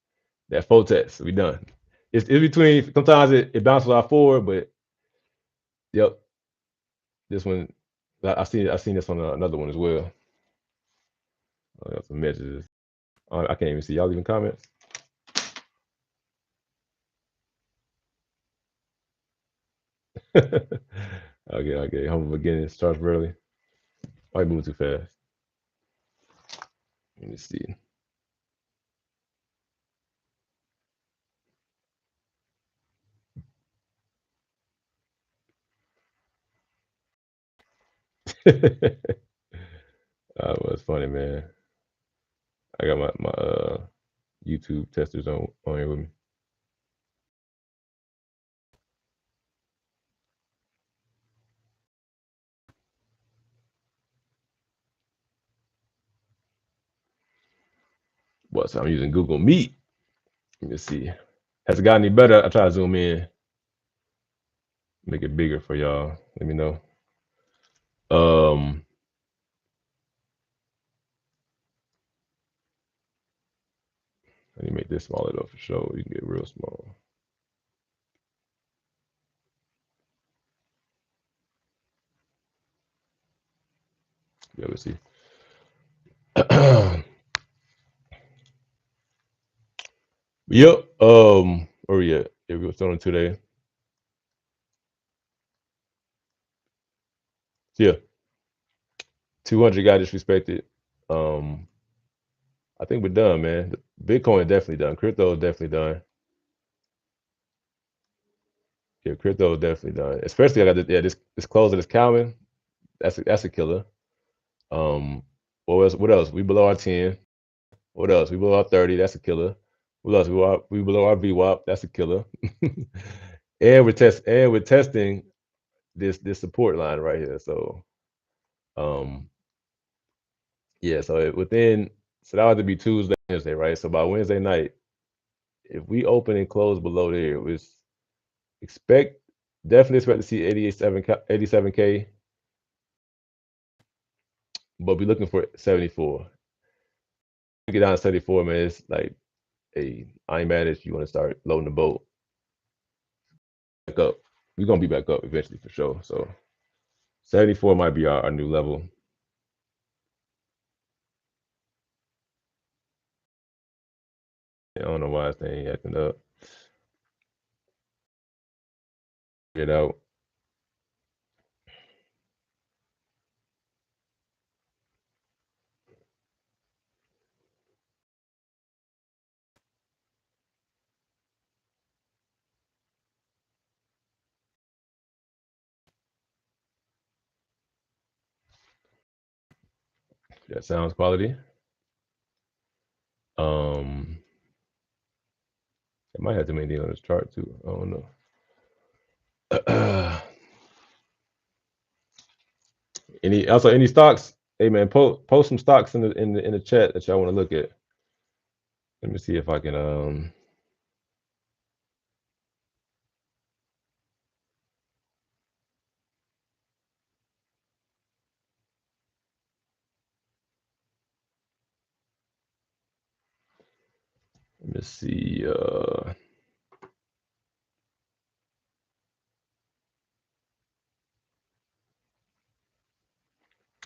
that 4 tests. We done. It's between. Sometimes it bounces off 4, but yep, this one I seen this on another one as well. I got some messages. I can't even see y'all leaving comments. Okay. Humble beginning starts early. I move too fast. Let me see. Well, it's funny, man. I got my YouTube testers on here with me. What? So I'm using Google Meet. Let me see. Has it got any better? I try to zoom in, make it bigger for y'all. Let me know. Let me make this smaller though for sure. You can get real small. Yeah, let's see. Yep. Where we at? Here we go. Starting today. So yeah, 200 got disrespected. I think we're done, man. Bitcoin definitely done. Crypto is definitely done. Yeah, crypto is definitely done. Especially I got this close of this Calvin. That's a killer. What else? We below our 10. What else? We below our 30. That's a killer. What else? We below our VWAP. That's a killer. and we're testing this support line right here. So yeah, so that would have to be Tuesday, Wednesday, right? So by Wednesday night, if we open and close below there, we definitely expect to see 87K, but be looking for 74. Get down to 74, man. It's like, hey, I ain't mad if you want to start loading the boat. Back up. We're gonna be back up eventually for sure. So 74 might be our new level. I don't know why this thing ain't acting up. Get out. That sounds quality. It might have too many things on this chart too. I don't know. Any stocks? Hey man, post some stocks in the chat that y'all want to look at. Let me see if I can let me see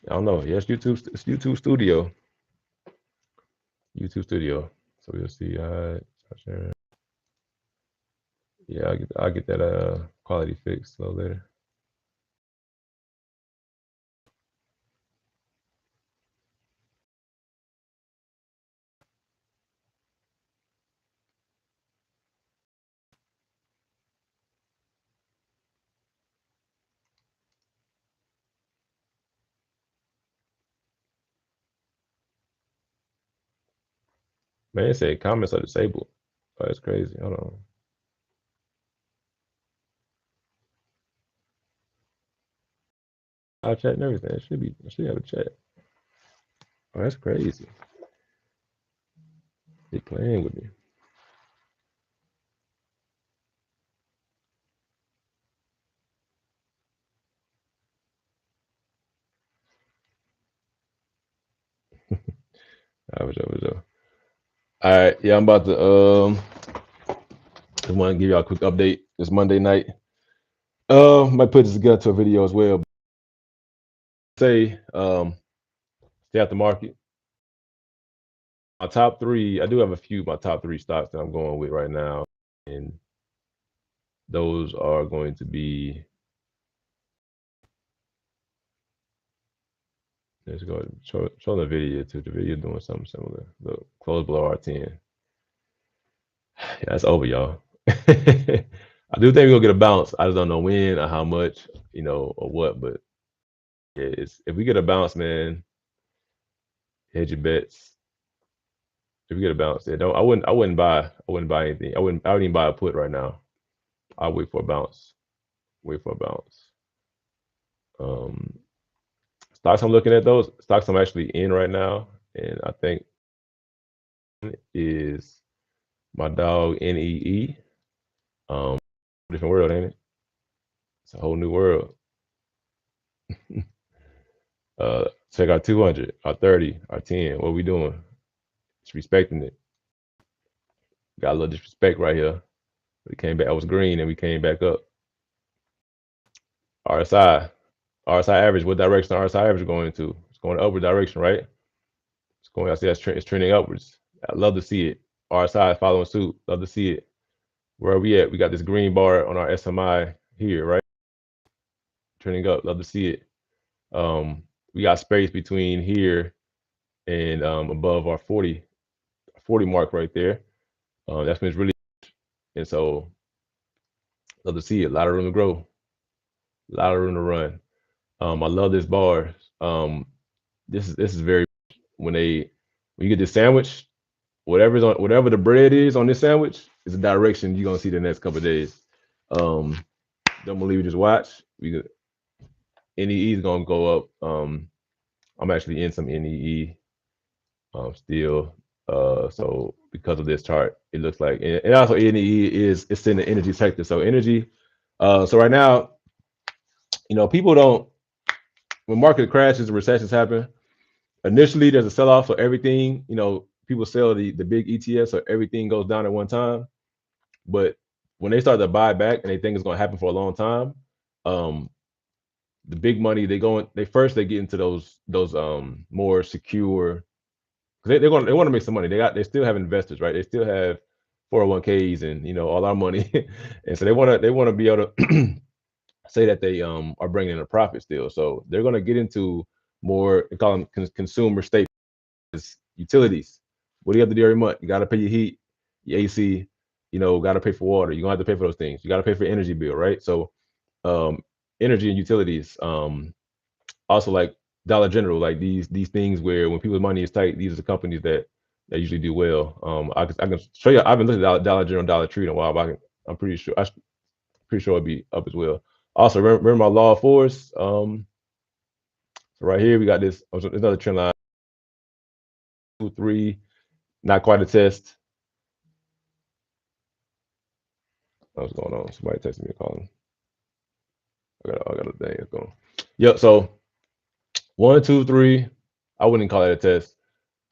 I don't know. Yes, it's YouTube Studio. YouTube Studio. So we'll see. Yeah, I'll get that quality fixed a little later. Man, it said comments are disabled. Oh, that's crazy. Hold on. I'll chat and everything. It should have a chat. Oh, that's crazy. They playing with me. For sure, for sure. All right, yeah, I'm about to just want to give y'all a quick update. It's Monday night. Might put this together to a video as well. Say, stay out the market. My top three, I do have a few my top three stocks that I'm going with right now, and those are going to be. Let's go show the video too. The video doing something similar. Look, close below R10. Yeah, that's over, y'all. I do think we're gonna get a bounce. I just don't know when or how much, or what. But yeah, if we get a bounce, man, hedge your bets. If we get a bounce, yeah, don't. I wouldn't buy anything. I wouldn't even buy a put right now. I'll wait for a bounce. Wait for a bounce. Um, Stocks I'm looking at, those stocks I'm actually in right now, and I think is my dog NEE. Different world, ain't it? It's a whole new world. Check out 200, our 30, our 10. What we doing? Just respecting it. Got a little disrespect right here. We came back. I was green, and we came back up. RSI, RSI average. What direction RSI average going into? It's going upward direction, right? It's going. I see it's trending upwards. I love to see it. RSI following suit. Love to see it. Where are we at? We got this green bar on our SMI here, right? Trending up. Love to see it. We got space between here and above our 40 mark right there. That's when it's really, and so love to see it. A lot of room to grow. A lot of room to run. I love this bar. This is very when you get this sandwich, whatever the bread is on this sandwich is the direction you're gonna see the next couple of days. Don't believe it, just watch. NEE is gonna go up. I'm actually in some NEE still. So because of this chart, it looks like, and also NEE it's in the energy sector. So energy. So right now, people don't, when market crashes and recessions happen, initially there's a sell-off, so everything, people sell the big ETFs, so everything goes down at one time. But when they start to buy back and they think it's going to happen for a long time, the big money they get into those more secure, because they want to make some money. They still have investors, right? They still have 401ks and all our money, and so they want to be able to say that they are bringing in a profit still. So they're going to get into more, they call them consumer staples, utilities. What do you have to do every month? You got to pay your heat, your AC, got to pay for water. You're going to have to pay for those things. You got to pay for energy bill, right? So energy and utilities. Also like Dollar General, like these things where when people's money is tight, these are the companies that usually do well. I can show you. I've been looking at Dollar General, Dollar Tree in a while, but I'm pretty sure it'll be up as well. Also, remember my law of fours. So right here we got this another trend line. 2, 3, not quite a test. What's going on? Somebody texting me, calling. I got a thing that's going. Yep. So 1, 2, 3. I wouldn't call that a test.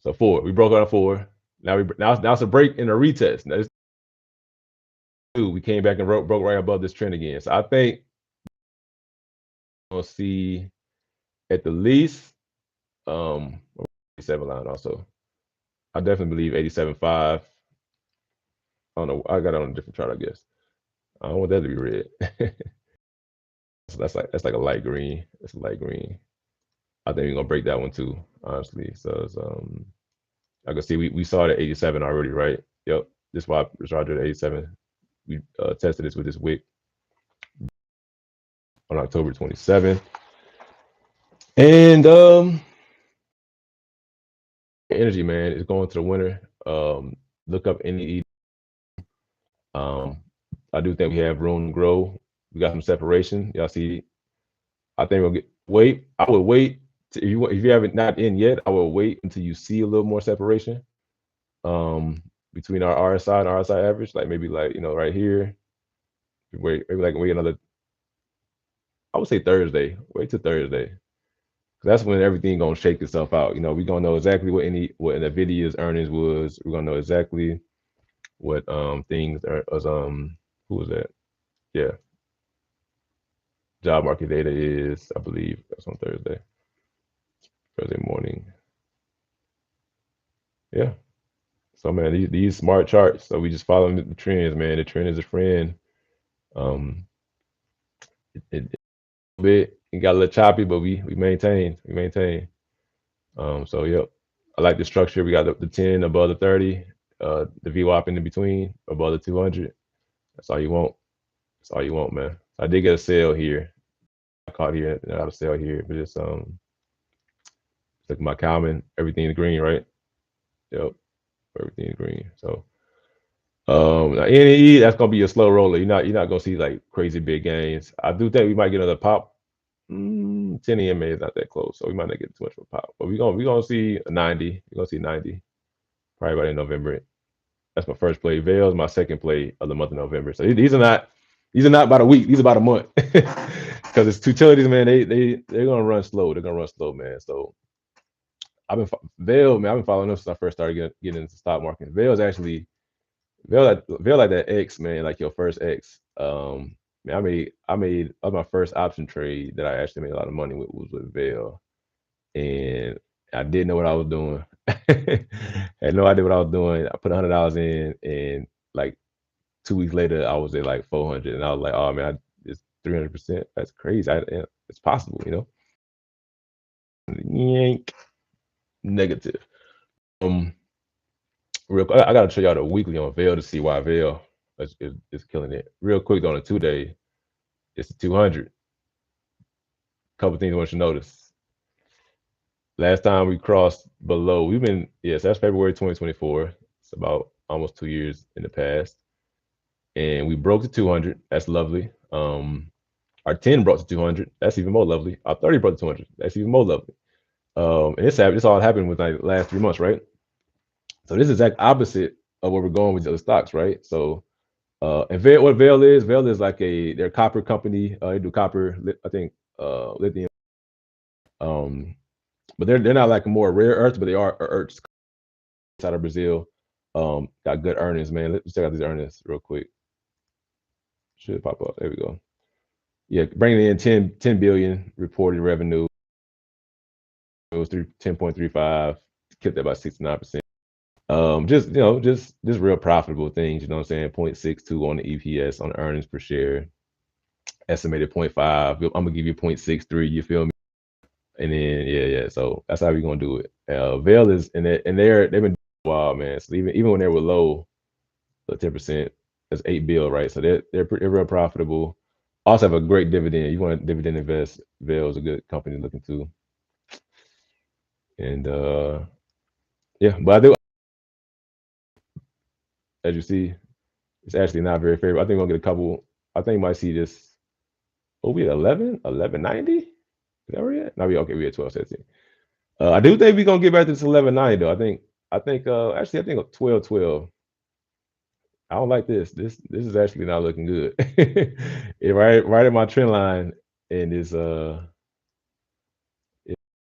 So 4. We broke out a 4. Now it's a break and a retest. Now, 2. We came back and broke right above this trend again. So I think we'll see at the least 87 line also. I definitely believe 87.5. I don't know. I got it on a different chart, I guess. I don't want that to be red. So that's like a light green. It's a light green. I think we're gonna break that one too, honestly. So it's, I can see we saw it at 87 already, right? Yep. This is why Roger at 87. We tested this with this wick on October 27th. And energy, man, is going to the winter. Look up NEE. I do think we have room to grow. We got some separation. Y'all see, I think we'll wait. I would wait if you haven't not in yet. I will wait until you see a little more separation between our RSI and RSI average, like maybe right here. Wait another. I would say Thursday. Wait till Thursday, That's when everything gonna shake itself out. We gonna know exactly what NVIDIA's earnings was. We're gonna know exactly what things are as who was that? Yeah, job market data is, I believe that's on Thursday morning. Yeah. So man, these smart charts. So we just following the trends, man. The trend is a friend. Um, it a bit it got a little choppy, but we maintained. We maintained. So yep. I like the structure. We got the 10 above the 30, the VWAP in between above the 200. That's all you want. That's all you want, man. I did get a sale here. I caught here. I got a sale here, but it's look at my Calvin. Everything in green, right? Yep. Everything in green. So now NE, that's gonna be a slow roller. You're not gonna see like crazy big gains. I do think we might get another pop. 10 EMA is not that close, so we might not get too much of a pop. But we're gonna see a 90. We're gonna see 90 probably by the end of November. That's my first play. Veil's my second play of the month of November. So these are not about a week. These are about a month. Because it's utilities, man. They're gonna run slow. They're gonna run slow, man. So Veil, man. I've been following them since I first started getting into stock market. Veil's actually Veil like that X, man, like your first X. Man, that was my first option trade that I actually made a lot of money with was with Veil, and I didn't know what I was doing. Had no idea what I was doing. I put $100 in, and like 2 weeks later, I was at like 400, and I was like, oh man, it's 300%. That's crazy. It's possible. Yank negative. Um, Real quick, I gotta show y'all the weekly on Veil to see why Veil is killing it. Real quick on the 2 day, it's the 200. Couple things I want you to notice. Last time we crossed below, so that's February 2024. It's about almost 2 years in the past. And we broke the 200. That's lovely. Our 10 broke to 200. That's even more lovely. Our 30 broke to 200. That's even more lovely. And this all happened within the last 3 months, right? So this is exact opposite of where we're going with the other stocks, right? So and what Veil is like they're a copper company. They do copper, I think, lithium. But they're not like more rare earths, but they are earths out of Brazil. Got good earnings, man. Let's check out these earnings real quick. Should pop up. There we go. Yeah, bringing in 10 billion reported revenue. It was 10.35, kept that by 69%. Just real profitable things. You know what I'm saying? 0.62 on the EPS on the earnings per share. Estimated 0.5. I'm gonna give you 0.63. You feel me? And then yeah. So that's how we're gonna do it. Vail is they've been doing a while, man. So even when they were low, the 10%, that's 8 bill, right? So they're real profitable. Also have a great dividend. You want to dividend invest? Vail is a good company to look into. And yeah, but I do, as you see, it's actually not very favorable. I think we'll get a couple. I think you might see this. Oh, we at 1190. Is that where we at? No, we at 1217. I do think we're gonna get back to this 1190 though. I think actually I think 1212. I don't like this. This is actually not looking good. right at my trend line, and it's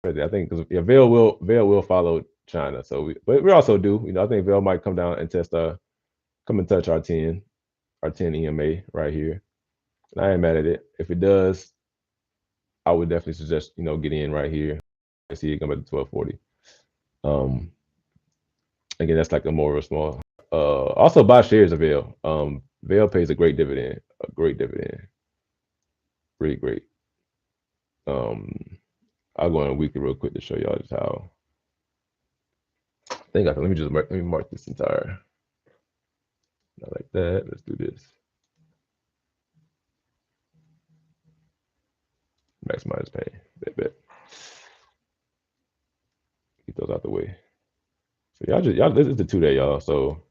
I think because Vail will follow China. So but we also do. I think Vail might come down and come and touch our 10 EMA right here. And I ain't mad at it. If it does, I would definitely suggest get in right here. I see it come back to 1240. Again, that's like a more of a small. Also buy shares of Vail. Vail pays a great dividend. A great dividend. Really great. I'll go on a weekly real quick to show y'all just how. I think I can. Let me mark this entire. Not like that. Let's do this. Maximize pay. Bet. Get those out the way. So y'all. This is the 2 day, y'all. So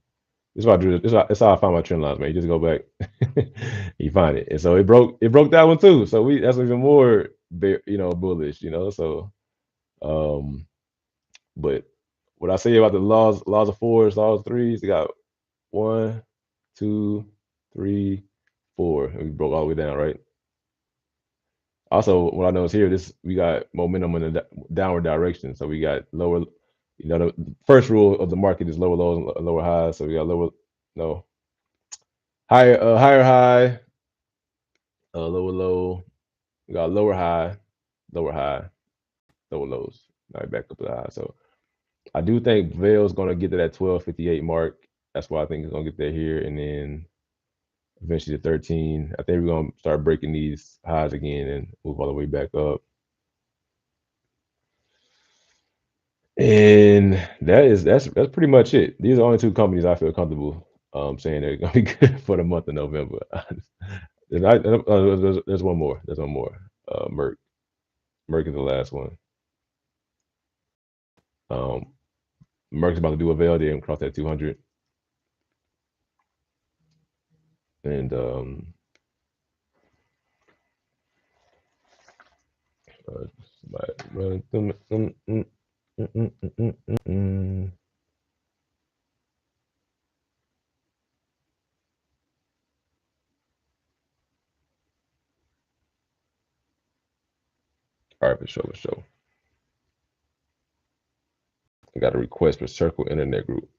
this is what I drew. This is how I found my trend lines, man. You just go back, you find it, and so it broke that one too. So that's even more, bullish, So, but what I say about the laws of fours, laws of threes, they got 1, 2, 3, 4, and we broke all the way down, right? Also, what I noticed here, we got momentum in the downward direction. So we got lower, the first rule of the market is lower lows and lower highs. So we got higher high, lower low. We got lower high, lower lows. All right, back up to the high. So I do think Vail's going to get to that 1258 mark. That's why I think it's going to get there here, and then eventually to 13. I think we're going to start breaking these highs again and move all the way back up. And that's pretty much it. These are the only two companies I feel comfortable saying they're going to be good for the month of November. There's one more. There's one more. Merck. Merck is the last one. Merck's about to do a Vail day and cross that 200. And all right, for sure. I got a request for Circle Internet Group.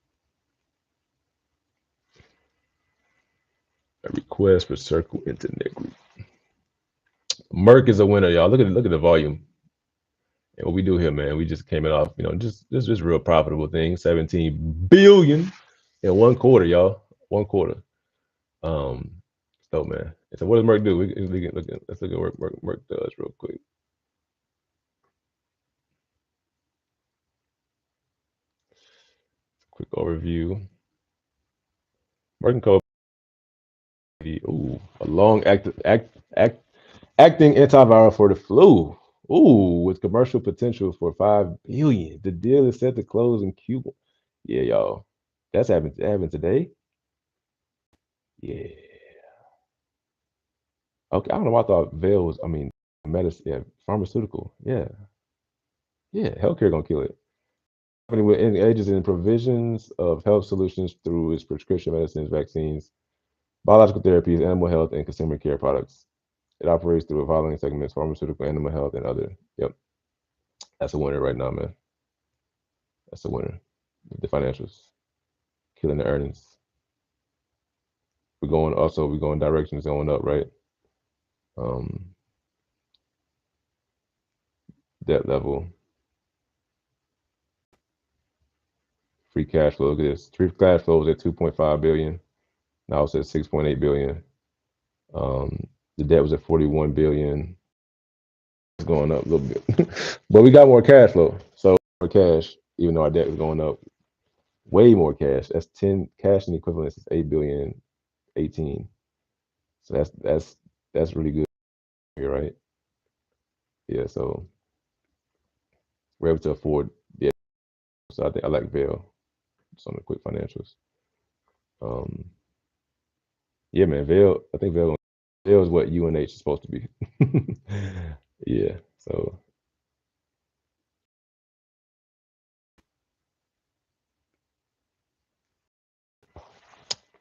A request for Circle Internet Group. Merck is a winner, y'all. Look at the volume. And what we do here, man, we just came in off, just real profitable thing. 17 billion in 1 quarter, y'all. 1 quarter. So man. So what does Merck do? Let's look at what Merck does real quick. Quick overview. Merck & Co. Ooh, a long acting antiviral for the flu. Ooh, with commercial potential for 5 billion. The deal is set to close in Q1. Yeah, y'all. That's happened today. Yeah. Okay, I don't know why I thought Vail was, medicine, yeah, pharmaceutical. Yeah. Yeah, healthcare gonna kill it. Company with engages in provisions of health solutions through its prescription medicines, vaccines, biological therapies, animal health, and consumer care products. It operates through the following segments: pharmaceutical, animal health, and other. Yep. That's a winner right now, man. That's a winner. The financials. Killing the earnings. We're going directions going up, right? Debt level. Free cash flow. Look at this. Free cash flow was at 2.5 billion. Now it's at 6.8 billion. The debt was at 41 billion. It's going up a little bit. But we got more cash flow. So more cash, even though our debt was going up. Way more cash. That's 10 cash and equivalents is 8 billion, 18. So that's really good here, right? Yeah, so we're able to afford. Yeah, so I think I like Vail. Just on the quick financials. Yeah, man, Vail. I think Vail is what UNH is supposed to be. Yeah, so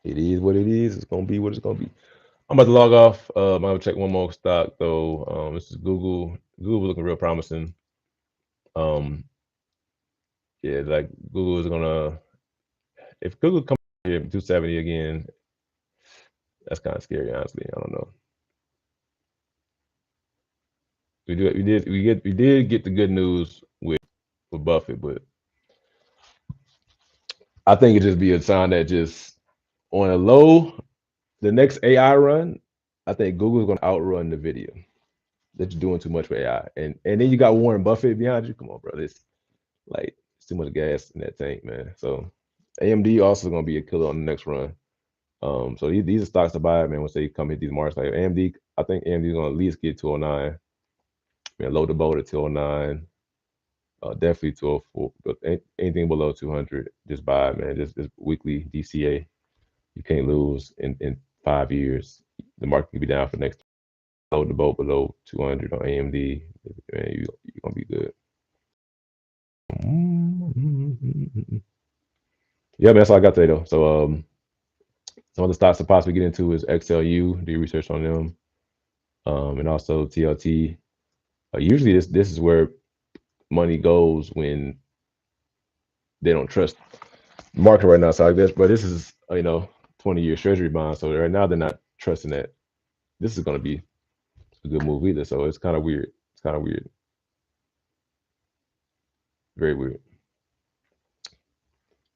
it is what it is. It's gonna be what it's gonna be. I'm about to log off. I'm gonna check one more stock though. This is Google. Google looking real promising. Yeah, like Google is gonna. If Google comes here 270 again, that's kind of scary, honestly. I don't know. We did get the good news with Buffett, but I think it just be a sign that just on a low, the next AI run, I think Google's gonna outrun NVIDIA. They're just doing too much for AI, and then you got Warren Buffett behind you. Come on, bro, it's too much gas in that tank, man. So AMD also gonna be a killer on the next run. So these are stocks to buy, man. Once they come hit these marks, like AMD, I think AMD is gonna at least get 209. Man, load the boat at 209. Definitely 204. But anything below 200, just buy, man. Just weekly DCA. You can't lose in 5 years. The market could be down for the next. Load the boat below 200 on AMD. Man, you're gonna be good. Yeah, man, that's all I got today though. So some of the stocks to possibly get into is XLU. Do your research on them. and also TLT. Usually, this is where money goes when they don't trust the market right now. So I guess, but this is 20-year Treasury bond. So right now they're not trusting that this is going to be a good move either. So it's kind of weird. It's kind of weird. Very weird.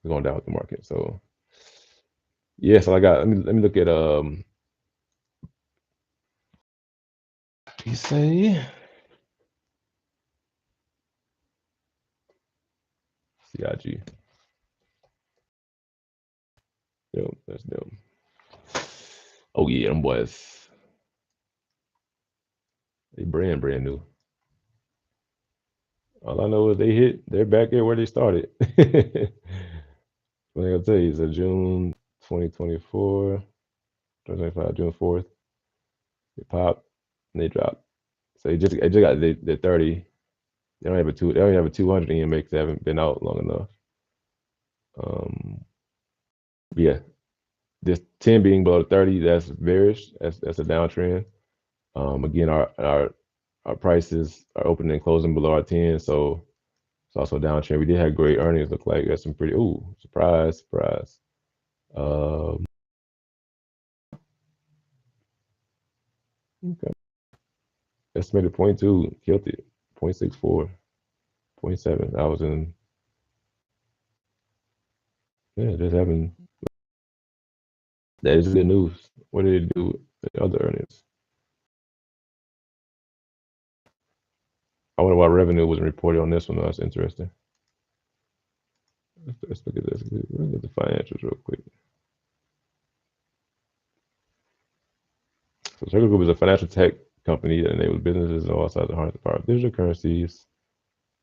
We're going down with the market. So yeah. So I got. Let me look at You say CIG. Yep, that's them. Oh yeah, them boys. They brand new. All I know is they're back there where they started. What I gotta tell you is June 2024, 2025, June 4th, they popped and they dropped. So they just got the 30. They don't have a 200 EMA because they haven't been out long enough. Yeah, this 10 being below 30, that's bearish. That's a downtrend. Again, our prices are opening and closing below our 10, so it's also a downtrend. We did have great earnings. Look like that's some pretty surprise. Um, okay. Estimated point two, killed it. 0.64, 0.7. I was in, yeah, just having, that is good news. What did it do with the other earnings? I wonder why revenue wasn't reported on this one. That's interesting. Let's look at this. Let's look at the financials real quick. So Circle Group is a financial tech company that enables businesses on all sides to harness the power of digital currencies.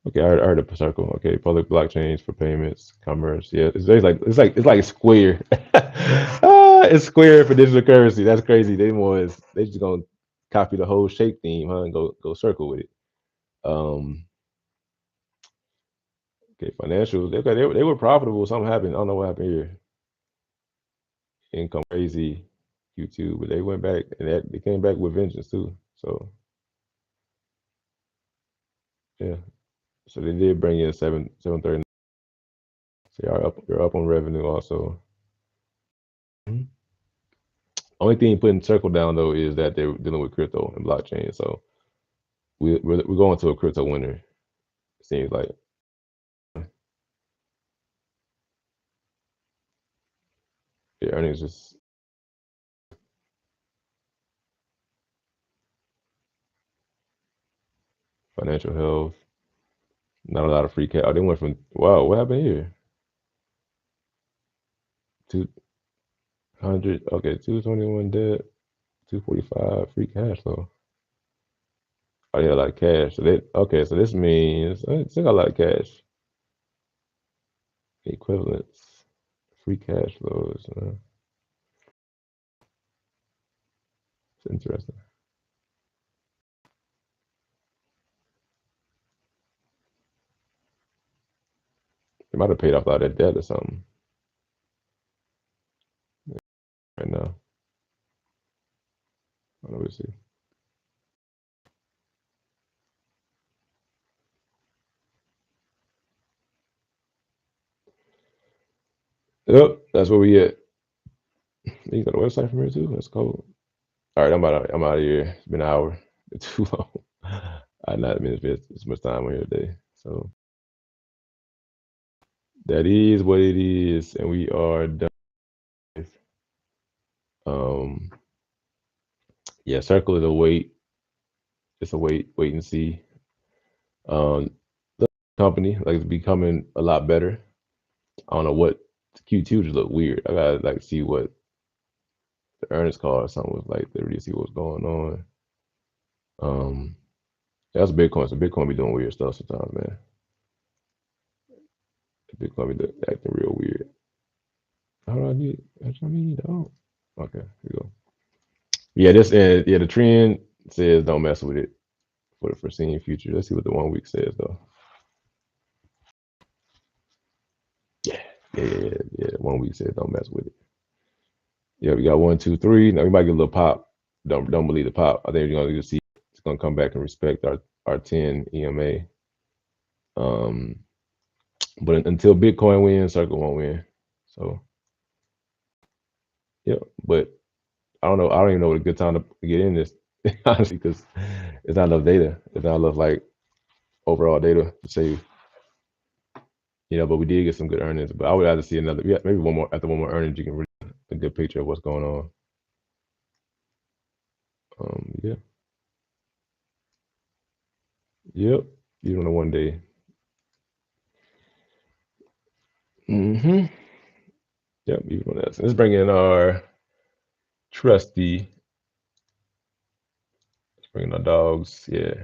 Okay, I heard the circle. Okay, public blockchains for payments, commerce. Yeah, it's like Square. It's Square for digital currency. That's crazy. They just gonna copy the whole shape theme, huh? And go circle with it. Um, okay, financials. They were profitable. Something happened. I don't know what happened here. Income crazy, Q2, but they went back and they came back with vengeance too. So yeah, so they did bring in 730. So you're up on revenue also. Mhm. Only thing putting circle down though is that they're dealing with crypto and blockchain. So we're going to a crypto winter. It seems like the earnings is financial health. Not a lot of free cash. Oh, they went from wow. What happened here? 200. Okay, 221 debt. 245 free cash flow. Oh yeah, a lot of cash. So so this means it's still got a lot of cash. Equivalents. Free cash flows. It's interesting. They might have paid off a lot of debt or something right now. I don't know. We'll see. Yep, that's where we at. You got a website from here too? That's cool. All right, I'm out of here. It's been an hour. It's too long. I not been spent this much time on here today. So that is what it is, and we are done. Um, yeah, circle is a wait. It's a wait and see. The company like it's becoming a lot better. I don't know what Q2 just look weird. I gotta like see what the earnings call or something was like to really see what's going on. That's Bitcoin. So Bitcoin be doing weird stuff sometimes, man. Bitcoin be acting real weird. How do I need? How do I need? Oh, okay. Here we go. Yeah, the trend says don't mess with it for the foreseen future. Let's see what the 1 week says though. Yeah, yeah. 1 week says don't mess with it. Yeah, we got 1, 2, 3. Now we might get a little pop don't believe the pop. I think you're gonna see it's gonna come back and respect our 10 EMA. But until Bitcoin wins, Circle won't win. So yeah, but I don't know. I don't even know what a good time to get in this, honestly, because it's not enough data. It's not enough like overall data to say, but we did get some good earnings. But I would rather see another, maybe one more after one more earnings, you can really get a good picture of what's going on. Yeah. Yep. Even on a 1 day. Yep. Even on that. So let's bring in our trusty. Let's bring in our dogs. Yeah.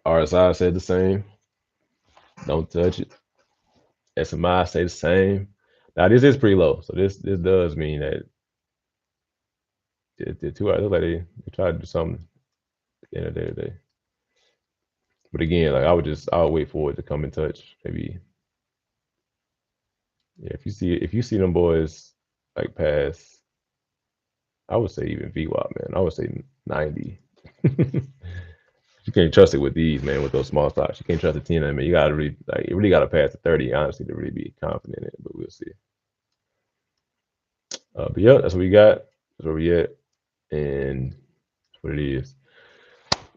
RSI said the same. Don't touch it. SMI say the same. Now this is pretty low, so this does mean that the 2 hours, like they tried to do something at the end of the day. But again, like I would wait for it to come in touch. Maybe, yeah. If you see them boys like pass, I would say even VWAP, man. I would say 90. You can't trust it with these, man. With those small stocks, you can't trust the 10. I mean, you gotta really you really gotta pass the 30, honestly, to really be confident in it. But we'll see. But yeah, that's what we got. That's where we at, and that's what it is.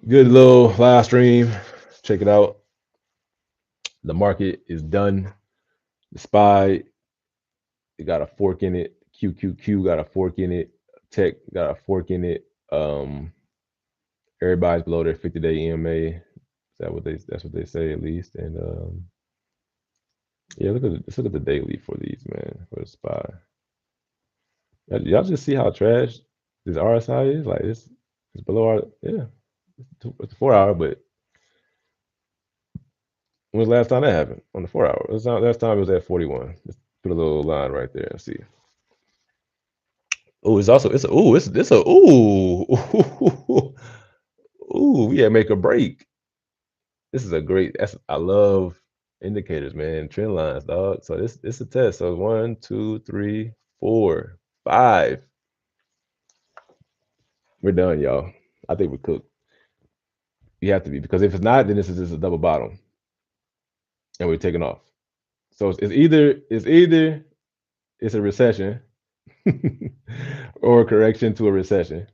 Good little live stream. Check it out. The market is done. The SPY, it got a fork in it. QQQ got a fork in it. Tech got a fork in it. Everybody's below their 50-day EMA. That's what they say at least. And yeah, let's look at the daily for these, man, for the SPY. Y'all just see how trash this RSI is? Like it's below our, yeah. It's a 4 hour, but when was the last time that happened? On the 4 hour. Last time it was at 41. Let's put a little line right there and see. Oh, it's a ooh, yeah, make a break. This is a great, I love indicators, man. Trend lines, dog. So this a test. So 1, 2, 3, 4, 5. We're done, y'all. I think we're cooked. You have to be, because if it's not, then this is just a double bottom. And we're taking off. So it's either it's a recession or a correction to a recession,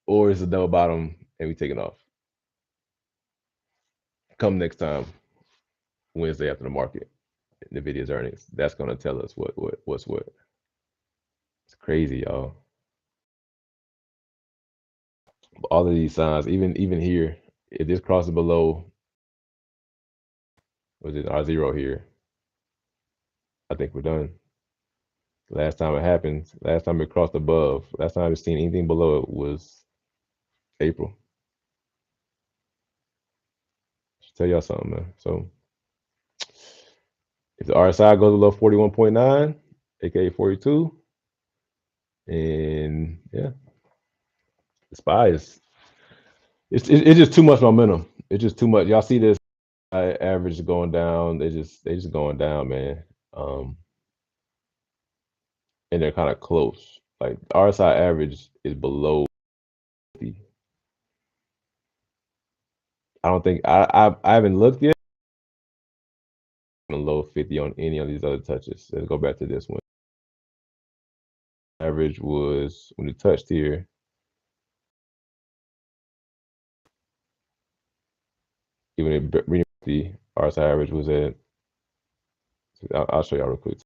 or it's a double bottom and we taking off. Come next time, Wednesday after the market, NVIDIA's earnings. That's gonna tell us what's what. It's crazy, y'all. All of these signs, even here, if this crosses below, was it R0 here? I think we're done. Last time it happened, last time it crossed above, last time I've seen anything below it was April. Should tell y'all something, man. So if the RSI goes below 41.9, aka 42, and yeah, the SPY is it's just too much momentum. It's just too much. Y'all see this average going down. They just going down, man. And they're kind of close. Like the RSI average is below 50. I don't think I haven't looked yet. Below 50 on any of these other touches. Let's go back to this one. Average was when it touched here. Even the RSI average was at. I'll show y'all real quick.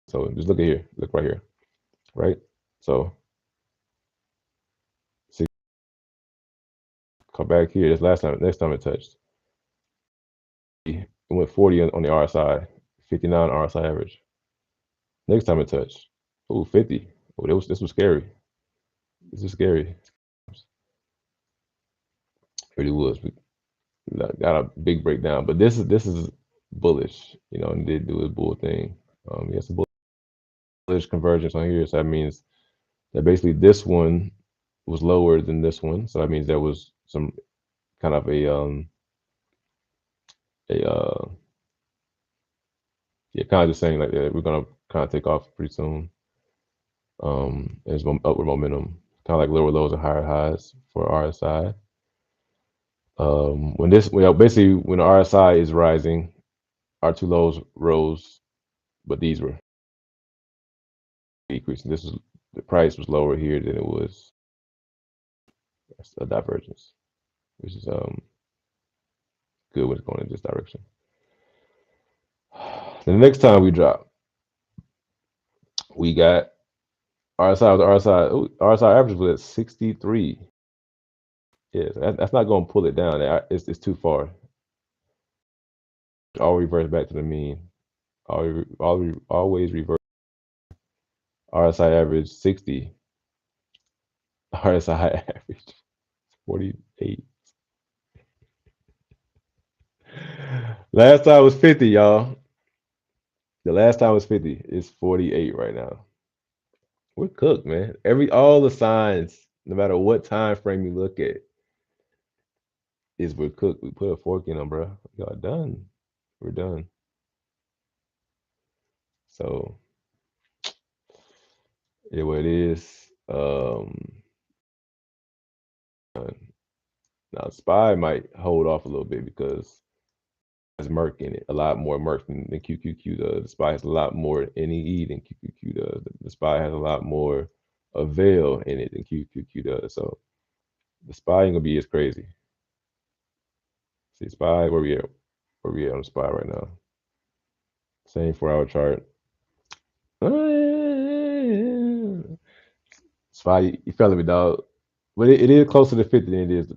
So just look at here. Look right here. Right. So see, come back here. This next time it touched. It went 40 on the RSI, 59 RSI average. Next time it touched, 50. Oh, this was scary. This is scary. It really was. We got a big breakdown, but this is bullish, and did do his bull thing. Yes, a bullish convergence on here, so that means that basically this one was lower than this one, so that means there was some kind of yeah, kind of just saying like we're gonna kind of take off pretty soon. There's upward momentum, kind of like lower lows and higher highs for RSI. Basically when the RSI is rising, our two lows rose, but these were decreasing. The price was lower here than it was. That's a divergence, which is good when it's going in this direction. The next time we drop, we got RSI average was at 63. Yeah, that's not going to pull it down. It's too far. All reverse back to the mean. Always reverse. RSI average 60. RSI average 48. Last time was 50, y'all. The last time was 50. It's 48 right now. We're cooked, man. All the signs, no matter what time frame you look at, is we're cooked. We put a fork in them, bro. Y'all done. We're done. So, yeah, what it is. Now SPY might hold off a little bit because there's Merc in it, a lot more Merc than QQQ does. The SPY has a lot more NEE than QQQ does. The SPY has a lot more Avail in it than QQQ does. So the SPY ain't gonna be as crazy. See SPY, where we at? Where we at on the SPY right now? Same 4-hour chart. SPY, you feeling me, dog? But it is closer to 50 than it is.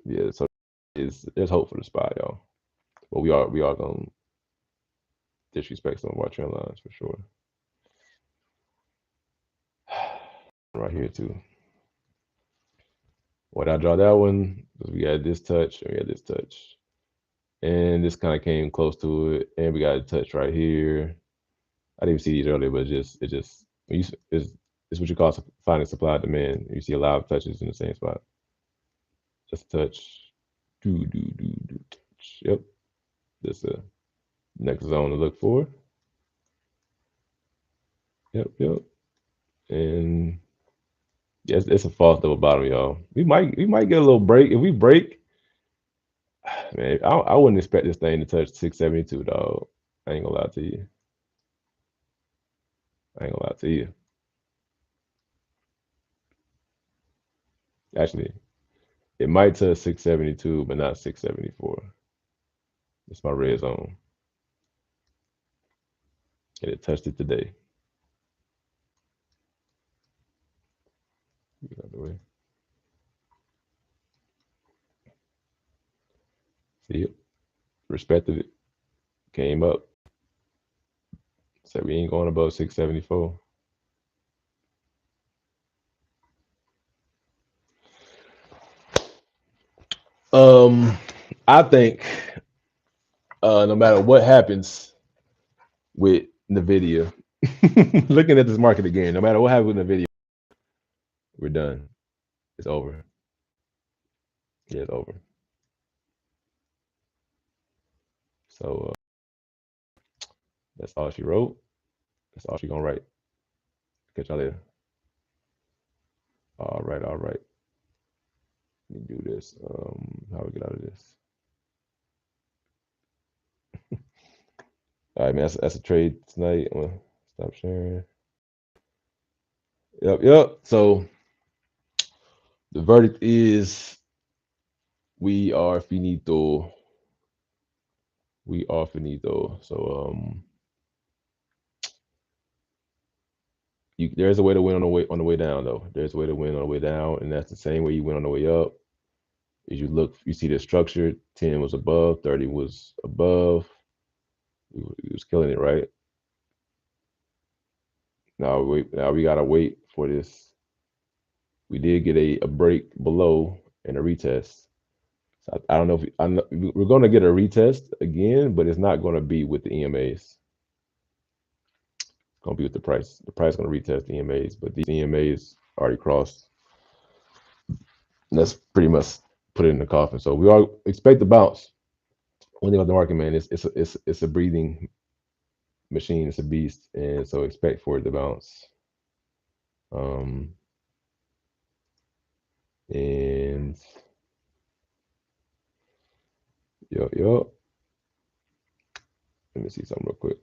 Yeah, so there's hope for the SPY, y'all. But we are gonna disrespect some of our trend lines for sure. Right here too. Why did I draw that one? Because we had this touch and we had this touch. And this kind of came close to it. And we got a touch right here. I didn't even see these earlier, but it's what you call finding supply and demand. You see a lot of touches in the same spot. Just touch. Do touch. Yep. This next zone to look for. Yep. And yes, it's a false double bottom, y'all. We might get a little break. If we break, man, I wouldn't expect this thing to touch 672, dog. I ain't gonna lie to you. Actually, it might touch 672, but not 674. It's my red zone. And it touched it today. Get out of the way. See it? Respected it. Came up. Said we ain't going above 674. I think no matter what happens with NVIDIA, looking at this market again, no matter what happens with NVIDIA, we're done. It's over. Yeah, it's over. So that's all she wrote. That's all she gonna write. Catch y'all later. All right. Let me do this. How we get out of this? All right, man. That's a trade tonight. I'm gonna stop sharing. Yep. So the verdict is we are finito. So there's a way to win on the way down though. There's a way to win on the way down, and that's the same way you win on the way up. As you look, you see the structure. 10 was above, 30 was above. We was killing it, right? Now we gotta wait for this. We did get a break below and a retest. So I don't know if we're gonna get a retest again, but it's not gonna be with the EMAs. It's gonna be with the price. The price is gonna retest the EMAs, but these EMAs already crossed. And that's pretty much put it in the coffin. So we all expect to bounce. One thing about the market, man, it's a breathing machine is a beast, and so expect for it to bounce. And yup. Let me see something real quick.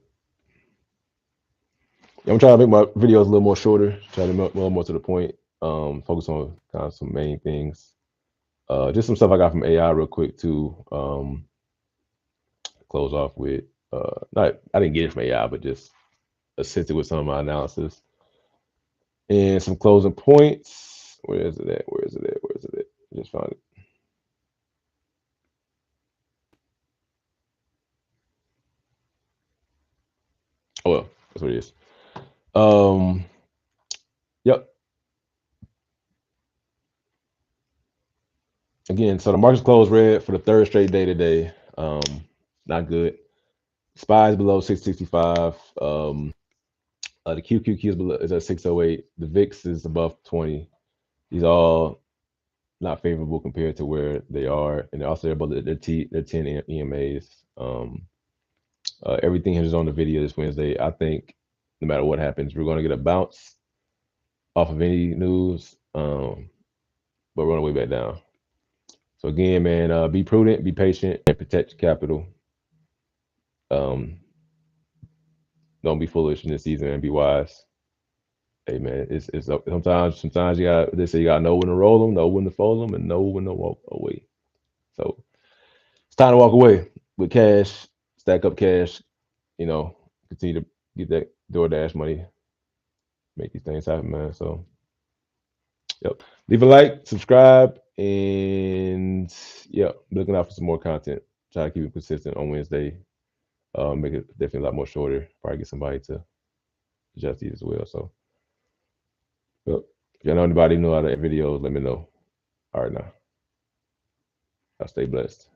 I'm trying to make my videos a little more shorter, try to make a little more to the point. Focus on kind of some main things. Just some stuff I got from AI real quick too. Close off with not I didn't get it from AI, but just assisted with some of my analysis and some closing points. Where is it at? Where is it at? Where is it at? Just found it. Oh well, that's what it is. Yep. Again, so the market's closed red for the third straight day today. Not good. SPY is below 665. The QQQ is at 608. The VIX is above 20. These are all not favorable compared to where they are, and they're also above their 10 EMAs. Everything hinges on the video this Wednesday. I think no matter what happens, we're going to get a bounce off of any news, but we're on the way back down. So again, man, be prudent, be patient, and protect your capital. Don't be foolish in this season and be wise. Hey man, it's sometimes you gotta know when to roll them, know when to fold them, and know when to walk away. So it's time to walk away with cash, stack up cash, continue to get that DoorDash money, make these things happen, man. So yep. Leave a like, subscribe, and yeah, looking out for some more content. Try to keep it consistent on Wednesday. Make it definitely a lot more shorter. Probably get somebody to adjust these as well. So yep. If y'all know anybody know how to edit videos, let me know. All right now. I'll stay blessed.